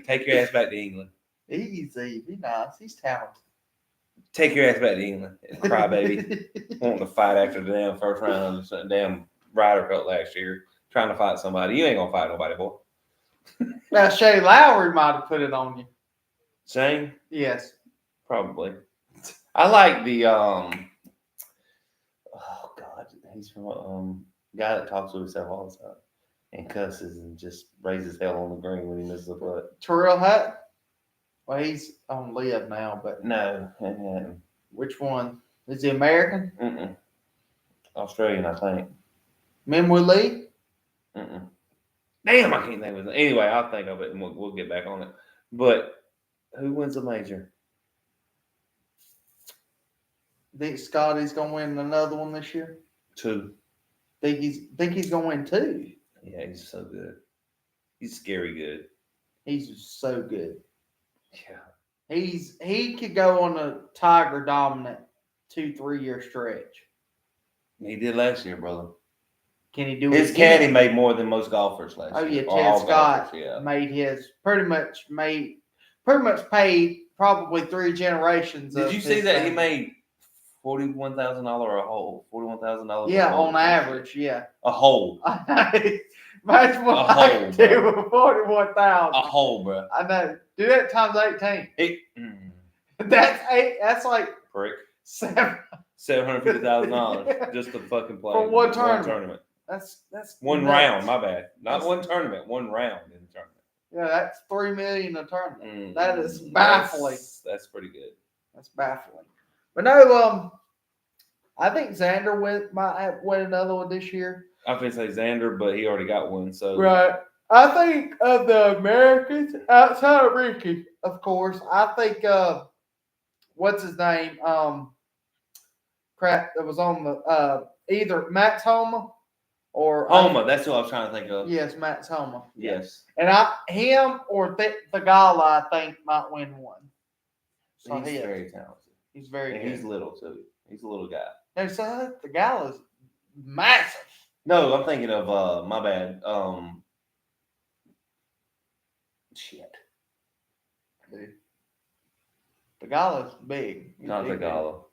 Speaker 2: take your ass back to England.
Speaker 1: Easy, be nice. He's talented.
Speaker 2: Take your ass back to England, crybaby. Wanting to fight after the damn first round of the damn Ryder Cup last year, trying to fight somebody. You ain't gonna fight nobody, boy.
Speaker 1: Now Shay Lowry might have put it on you.
Speaker 2: Shane?
Speaker 1: Yes,
Speaker 2: probably. I like the oh god, he's from guy that talks to himself all the time and cusses and just raises hell on the green when he misses a putt.
Speaker 1: Terrell Hutt. Well, he's on live now, but
Speaker 2: no.
Speaker 1: Which one? Is he American?
Speaker 2: Mm-mm. Australian, I think.
Speaker 1: Minwoo Lee?
Speaker 2: Mm-mm. Damn, I can't think of it. Anyway, I'll think of it and we'll get back on it. But who wins the major?
Speaker 1: Think Scotty's gonna win another one this year?
Speaker 2: 2.
Speaker 1: Think he's gonna win 2.
Speaker 2: Yeah, he's so good. He's scary good.
Speaker 1: He's so good.
Speaker 2: Yeah.
Speaker 1: He could go on a Tiger dominant 2-3 year stretch.
Speaker 2: He did last year, brother.
Speaker 1: Can he do it?
Speaker 2: His caddy made more than most golfers last year.
Speaker 1: Oh yeah, Chad Scott made his pretty much paid probably 3 generations.
Speaker 2: Did you see that family. He made $41,000 a hole? $41,000.
Speaker 1: Yeah, on average, yeah.
Speaker 2: A hole.
Speaker 1: That's what I do with 41,000.
Speaker 2: A hole, bro.
Speaker 1: I know. Do that times 18. That's 8. That's like
Speaker 2: prick.
Speaker 1: $750,000
Speaker 2: just to fucking play
Speaker 1: for one tournament. That's
Speaker 2: one nuts. Round. My bad. Not one tournament. One round in the tournament.
Speaker 1: Yeah, that's $3 million a tournament. That is baffling.
Speaker 2: That's pretty good.
Speaker 1: That's baffling. But no, I think Xander might win another one this year.
Speaker 2: I was gonna say Xander, but he already got one. So
Speaker 1: right. I think of the Americans outside of Ricky, of course. I think what's his name? Crap, that was on the either Max Homa or
Speaker 2: Homa. That's what I was trying to think of.
Speaker 1: Yes, Max Homa.
Speaker 2: Yes.
Speaker 1: And him or Thagala, I think might win one. So
Speaker 2: he's very talented.
Speaker 1: He's very good.
Speaker 2: He's little too. He's a little guy.
Speaker 1: No, so Thagala's massive.
Speaker 2: No, I'm thinking of my bad. Shit.
Speaker 1: Dude. Thagala's big.
Speaker 2: Not Thagala.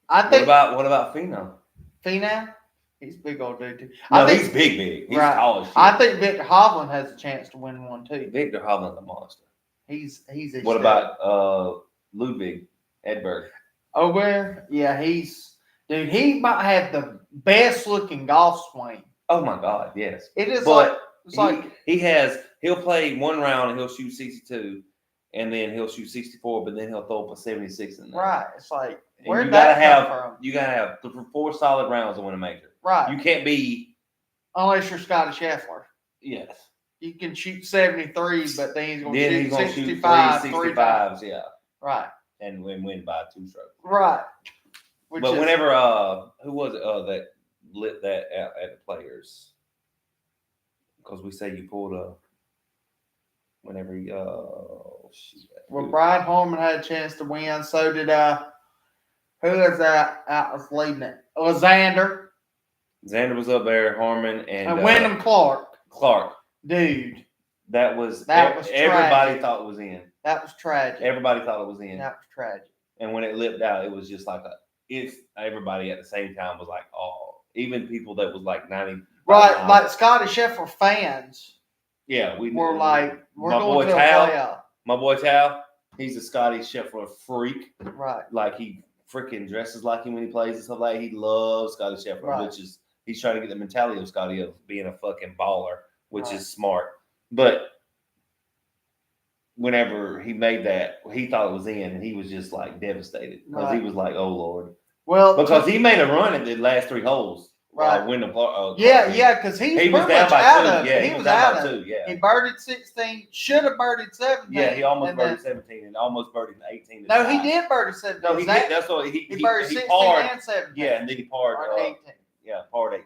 Speaker 1: I think.
Speaker 2: What about Finau?
Speaker 1: Finau? He's a big old dude too.
Speaker 2: No, he's big. He's tall as shit.
Speaker 1: I think Victor Hovland has a chance to win one too.
Speaker 2: Victor Hovland's a monster.
Speaker 1: He's a
Speaker 2: What about Ludwig Edberg?
Speaker 1: Oh, where? Yeah, he might have the best looking golf swing.
Speaker 2: Oh my God, yes.
Speaker 1: It is
Speaker 2: he'll play one round and he'll shoot 62, and then he'll shoot 64, but then he'll throw up a 76 in there.
Speaker 1: Right. It's like
Speaker 2: you gotta have 4 solid rounds to win a major.
Speaker 1: Right.
Speaker 2: You can't be
Speaker 1: unless you're Scotty Scheffler.
Speaker 2: Yes.
Speaker 1: You can shoot 73, but then he's going to shoot 65.
Speaker 2: 65s, yeah.
Speaker 1: Right.
Speaker 2: And win by 2 strokes.
Speaker 1: Right.
Speaker 2: Whenever who was it that lit that out at the Players? Because we say you pulled a whenever you
Speaker 1: well, Brian Harman had a chance to win. So did who is that out was leading it? It was Xander.
Speaker 2: Xander was up there, Harman and
Speaker 1: Wyndham Clark.
Speaker 2: Dude. That was
Speaker 1: everybody
Speaker 2: tragic. Thought it was in.
Speaker 1: That was tragic.
Speaker 2: Everybody thought it was in.
Speaker 1: That was tragic.
Speaker 2: And when it lipped out, it was just like everybody at the same time was like, oh, even people that was like 90.
Speaker 1: Right, like Scotty Scheffler fans.
Speaker 2: Yeah,
Speaker 1: we're like, we're going to a playoff.
Speaker 2: My boy Tal, he's a Scotty Scheffler freak.
Speaker 1: Right.
Speaker 2: Like he freaking dresses like him when he plays and stuff like that. He loves Scotty Scheffler, which is he's trying to get the mentality of Scotty of being a fucking baller, which is smart. But whenever he made that, he thought it was in, and he was just like devastated because he was like, "Oh Lord!"
Speaker 1: Well,
Speaker 2: because he made a run at the last 3 holes.
Speaker 1: Right.
Speaker 2: Wyndham Clark.
Speaker 1: Yeah, because he was
Speaker 2: He was
Speaker 1: pretty
Speaker 2: down
Speaker 1: much
Speaker 2: by
Speaker 1: out
Speaker 2: 2.
Speaker 1: of it.
Speaker 2: Yeah,
Speaker 1: He
Speaker 2: he was
Speaker 1: was
Speaker 2: down
Speaker 1: out
Speaker 2: by
Speaker 1: of
Speaker 2: 2.
Speaker 1: it.
Speaker 2: Yeah.
Speaker 1: He birdied 16. Should have birdied 17.
Speaker 2: Yeah, he almost
Speaker 1: and
Speaker 2: birdied 17 and almost birdied 18.
Speaker 1: No, he did birdie 17.
Speaker 2: No, he did. That's what he
Speaker 1: birdied 16
Speaker 2: parred.
Speaker 1: and 17.
Speaker 2: Yeah, and then he parred.
Speaker 1: Or 18.
Speaker 2: Yeah, parred 18.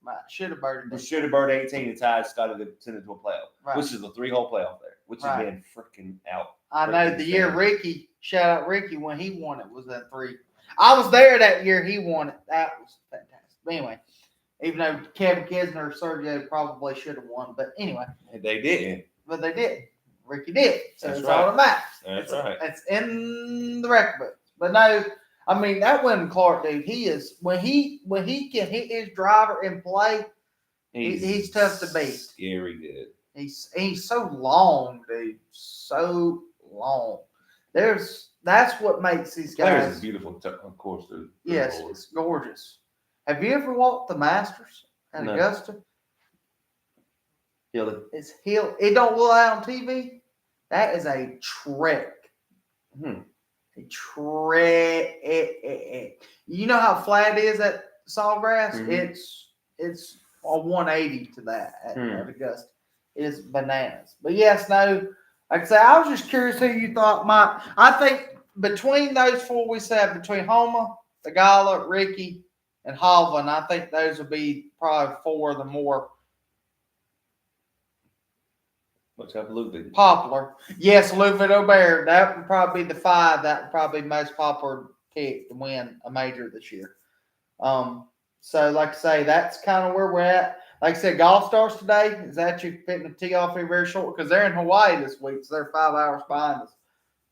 Speaker 1: Right. Should have birdied.
Speaker 2: But should have birdied 18 and tied started to send it to a playoff,
Speaker 1: Right.
Speaker 2: which is a 3-hole playoff there, which has been freaking out.
Speaker 1: I know the year Ricky, shout out Ricky, when he won it was that 3. I was there that year he won it. That was fantastic. But anyway, even though Kevin Kisner or Sergio probably should have won, but anyway.
Speaker 2: They didn't.
Speaker 1: But they did. Ricky did. So
Speaker 2: That's
Speaker 1: it's
Speaker 2: right.
Speaker 1: all that matters.
Speaker 2: That's right.
Speaker 1: It's in the record book. But no, I mean that Wyndham Clark dude, he is when he can hit his driver and play, he's tough to beat.
Speaker 2: Scary good.
Speaker 1: He's so long, dude. So long. That's what makes these guys.
Speaker 2: Players is beautiful, of course, dude.
Speaker 1: Yes, it's gorgeous. Have you ever walked the Masters at Augusta?
Speaker 2: Hilly.
Speaker 1: It's hill. It don't look like on TV. That is a trek. A trek. You know how flat it is at Sawgrass?
Speaker 2: Mm-hmm.
Speaker 1: It's a 180 to that at Augusta. It's bananas. But yes, no. Like I say, I was just curious who you thought might. I think between those 4 we said, between Homa, Tagala, Ricky, and Hovland, I think those would be probably 4 of the more popular. Yes, Ludwig Aubert. That would probably be the 5. That would probably be the most popular pick to win a major this year. So, like I say, that's kind of where we're at. Like I said, Golf Stars today is actually fitting to tee off here very short because they're in Hawaii this week, so they're 5 hours behind us.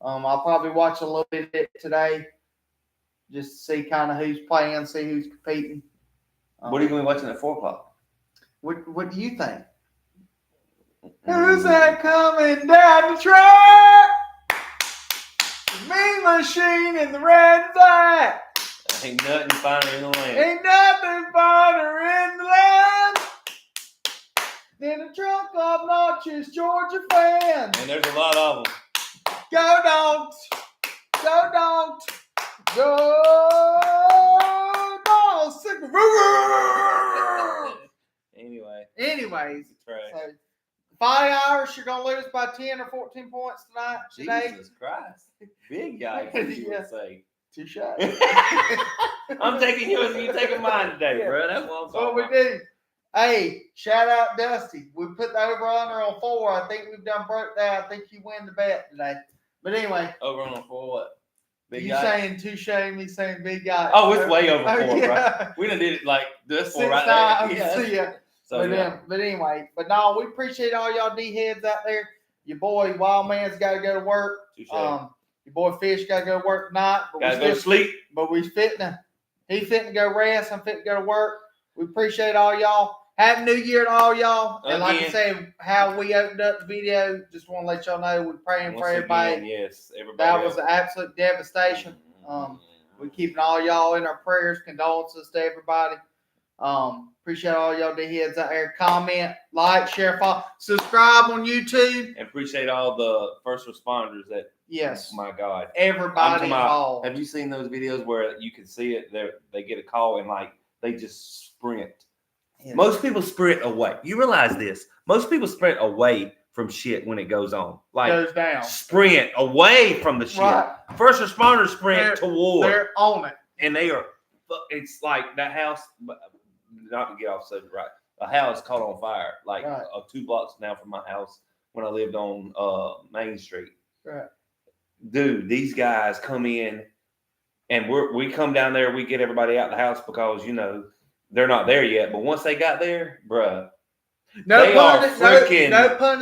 Speaker 1: I'll probably watch a little bit of it today just to see kind of who's playing, see who's competing.
Speaker 2: What are you going to be watching at 4 o'clock?
Speaker 1: What do you think? Who's that coming down the track? The mean machine in the red flag.
Speaker 2: Ain't nothing finer in the land.
Speaker 1: Ain't nothing finer in the land than a drunk, obnoxious Georgia fan.
Speaker 2: And there's a lot of them.
Speaker 1: Go Dogs! Go Dogs! Go Dogs! Anyways, so 5 hours, you're gonna lose by 10 or 14 points tonight.
Speaker 2: Jesus Christ, big guy, you would say.
Speaker 1: Touche.
Speaker 2: I'm taking yours and you taking mine today, bro. That's what I'm talking
Speaker 1: about. We do. Hey, shout out Dusty. We put the over under on 4. I think we've done broke that. I think you win the bet today. But anyway,
Speaker 2: over on 4 what?
Speaker 1: Big guy? Saying touche, me saying big guy.
Speaker 2: Oh, it's way over 4,
Speaker 1: yeah.
Speaker 2: bro. We done did it like this
Speaker 1: 4
Speaker 2: right there.
Speaker 1: Yeah. Yeah. So, but anyway, but no, we appreciate all y'all D-heads out there. Your boy Wild Man's got to go to work. Your boy Fish got to go to work tonight.
Speaker 2: Got to go to sleep.
Speaker 1: But he fitting to go rest. I'm fitting to go to work. We appreciate all y'all. Happy New Year to all y'all. And like I said, how we opened up the video, just want to let y'all know we're praying for everybody.
Speaker 2: Again, yes, everybody.
Speaker 1: That was an absolute devastation. We're keeping all y'all in our prayers. Condolences to everybody. Appreciate all y'all D-heads out there. Comment, like, share, follow, subscribe on YouTube.
Speaker 2: And appreciate all the first responders that.
Speaker 1: Yes.
Speaker 2: Oh my God.
Speaker 1: Everybody involved.
Speaker 2: Have you seen those videos where you can see it? They get a call and like they just sprint. Yes. Most people sprint away. You realize this? Most people sprint away from shit when it goes on. Like
Speaker 1: goes down.
Speaker 2: Sprint away from the shit. Right. First responders sprint toward.
Speaker 1: They're on it.
Speaker 2: And they are. It's like that house. Not to get off subject, right? A house caught on fire, like 2 blocks down from my house when I lived on Main Street.
Speaker 1: Right.
Speaker 2: Dude, these guys come in, and we come down there. We get everybody out of the house because they're not there yet. But once they got there, bruh,
Speaker 1: no pun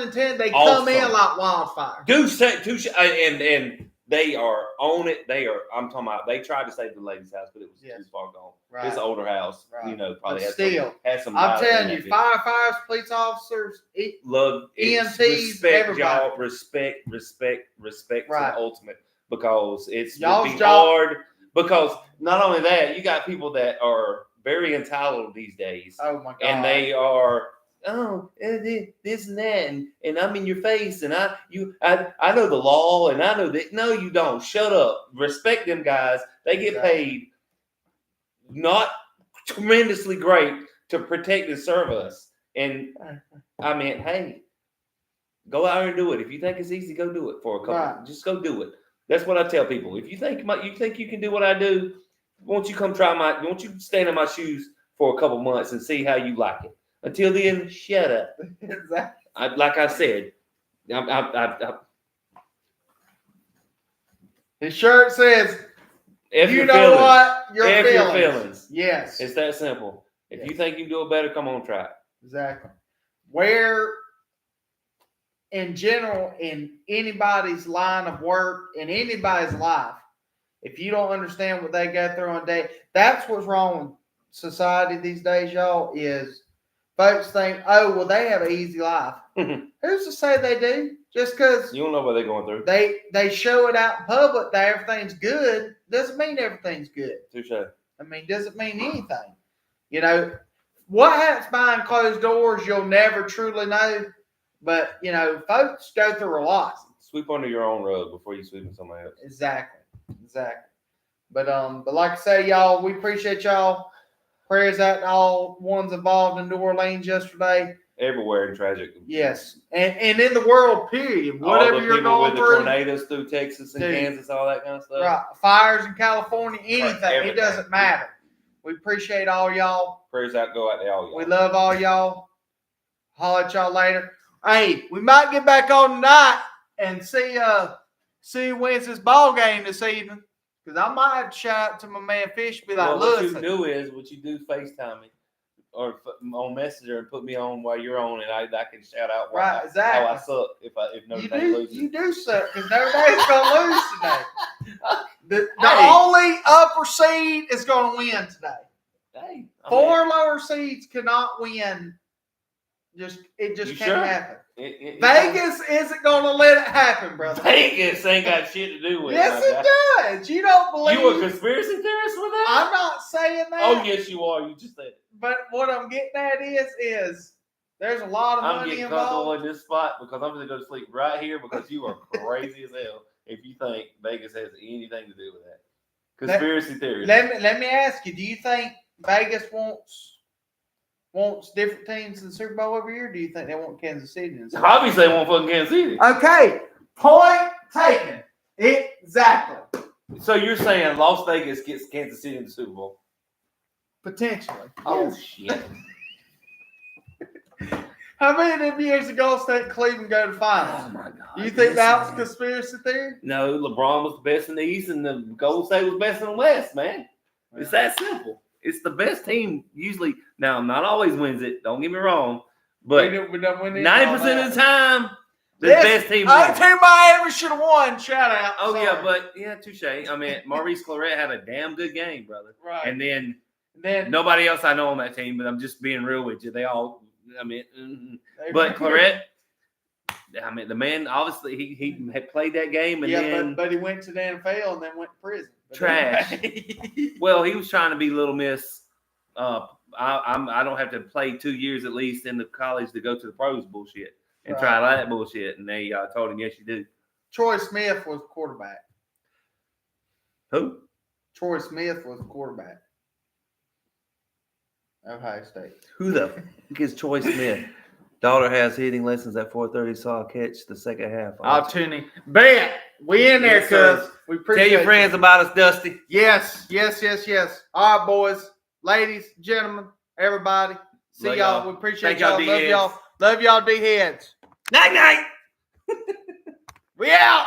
Speaker 1: intended. They come in like wildfire.
Speaker 2: Dude, and they are on it. I'm talking about. They tried to save the lady's house, but it was too far gone. Right. It's an older house. Right. Probably had some.
Speaker 1: I'm telling you, firefighters, police officers,
Speaker 2: love
Speaker 1: EMTs,
Speaker 2: respect
Speaker 1: everybody.
Speaker 2: Y'all, respect to the ultimate, because it's
Speaker 1: y'all's
Speaker 2: hard. Because not only that, you got people that are very entitled these days.
Speaker 1: Oh my God!
Speaker 2: And they are. Oh, this and that, and I'm in your face, and I know the law, and I know that. No, you don't. Shut up. Respect them guys. They get paid not tremendously great to protect and serve us. And I mean, hey, go out there and do it. If you think it's easy, go do it for a couple.
Speaker 1: Right.
Speaker 2: Just go do it. That's what I tell people. If you think you can do what I do, won't you come try won't you stand in my shoes for a couple months and see how you like it? Until then, shut up.
Speaker 1: Exactly.
Speaker 2: Like I said, I
Speaker 1: His shirt says,
Speaker 2: F
Speaker 1: you
Speaker 2: your
Speaker 1: know
Speaker 2: feelings.
Speaker 1: what? Your
Speaker 2: F
Speaker 1: feelings.
Speaker 2: your feelings.
Speaker 1: Yes.
Speaker 2: It's that simple. If you think you can do it better, come on, try it.
Speaker 1: Exactly. Where, in general, in anybody's line of work, in anybody's life, if you don't understand what they go through on a day, that's what's wrong with society these days, y'all, is folks think, oh, well, they have an easy life. Who's to say they do? Just because
Speaker 2: you don't know what they're going through.
Speaker 1: They show it out in public that everything's good, doesn't mean everything's good.
Speaker 2: Touche.
Speaker 1: I mean, doesn't mean anything. You know, what happens behind closed doors, you'll never truly know. But, you know, folks go through a lot.
Speaker 2: Sweep under your own rug before you sweep in somebody else.
Speaker 1: Exactly. But like I say, y'all, we appreciate y'all. Prayers out to all ones involved in New Orleans yesterday.
Speaker 2: Everywhere in tragic.
Speaker 1: Yes, and in the world, period. Whatever
Speaker 2: all the
Speaker 1: you're
Speaker 2: people
Speaker 1: going
Speaker 2: with
Speaker 1: through,
Speaker 2: the tornadoes through Texas and Kansas, all that kind of stuff.
Speaker 1: Right, fires in California, anything.
Speaker 2: Everything.
Speaker 1: It doesn't matter. We appreciate all y'all.
Speaker 2: Prayers out, go out to all y'all.
Speaker 1: We love all y'all. Holler at y'all later. Hey, we might get back on tonight and see who wins this ball game this evening. Because I might have to shout out to my man Fish and be like,
Speaker 2: well,
Speaker 1: listen.
Speaker 2: what you do FaceTime me or on Messenger and put me on while you're on, and I can shout out
Speaker 1: exactly.
Speaker 2: how I suck if Notre Dame loses.
Speaker 1: You do suck because Notre Dame's going to lose today. The only upper seed is going to win today.
Speaker 2: Hey,
Speaker 1: Four lower seeds cannot win. It just can't happen. Vegas isn't going to let it happen, brother.
Speaker 2: Vegas ain't got shit to do with it.
Speaker 1: Yes, it does. You don't believe.
Speaker 2: You a conspiracy theorist with that?
Speaker 1: I'm not saying that.
Speaker 2: Oh, yes, you are. You just said it.
Speaker 1: But what I'm getting at is there's a lot of money involved. I'm getting comfortable
Speaker 2: in this spot because I'm going to go to sleep right here because you are crazy as hell if you think Vegas has anything to do with that. Conspiracy theory.
Speaker 1: Let me ask you, do you think Vegas wants different teams in the Super Bowl every year? Or do you think they want Kansas City?
Speaker 2: Obviously, they want fucking Kansas City.
Speaker 1: Okay, point taken. Exactly.
Speaker 2: So you're saying Las Vegas gets Kansas City in the Super Bowl?
Speaker 1: Potentially.
Speaker 2: Oh,
Speaker 1: yes.
Speaker 2: shit.
Speaker 1: How many of years ago State Cleveland go to the finals?
Speaker 2: Oh, my God.
Speaker 1: You think that was conspiracy theory?
Speaker 2: No, LeBron was the best in the East and the Golden State was best in the West, man. It's that simple. It's the best team usually. Now, not always wins it. Don't get me wrong. But 90% of the time, the best team wins.
Speaker 1: Team Miami should have won. Shout out.
Speaker 2: Oh, yeah, touche. I mean, Maurice Claret had a damn good game, brother.
Speaker 1: Right.
Speaker 2: And then nobody else I know on that team, but I'm just being real with you. They all, but Claret, I mean, the man, obviously, he had played that game. And
Speaker 1: but he went to the NFL and then went to prison.
Speaker 2: Trash. Well, he was trying to be Little Miss. I don't have to play 2 years at least in the college to go to the pros bullshit and try that bullshit. And they told him, yes, you do.
Speaker 1: Troy Smith was quarterback.
Speaker 2: Who?
Speaker 1: Troy Smith was quarterback. Ohio State.
Speaker 2: Who the fuck is Troy Smith? Daughter has hitting lessons at 4:30. Saw a catch the second half.
Speaker 1: I'll tune in. Bet. We in there, cuz. We appreciate
Speaker 2: Tell your friends about us, Dusty.
Speaker 1: Yes. All right, boys, ladies, gentlemen, everybody. See y'all. We appreciate y'all. Love y'all. Love y'all, D-heads.
Speaker 2: Night.
Speaker 1: We out.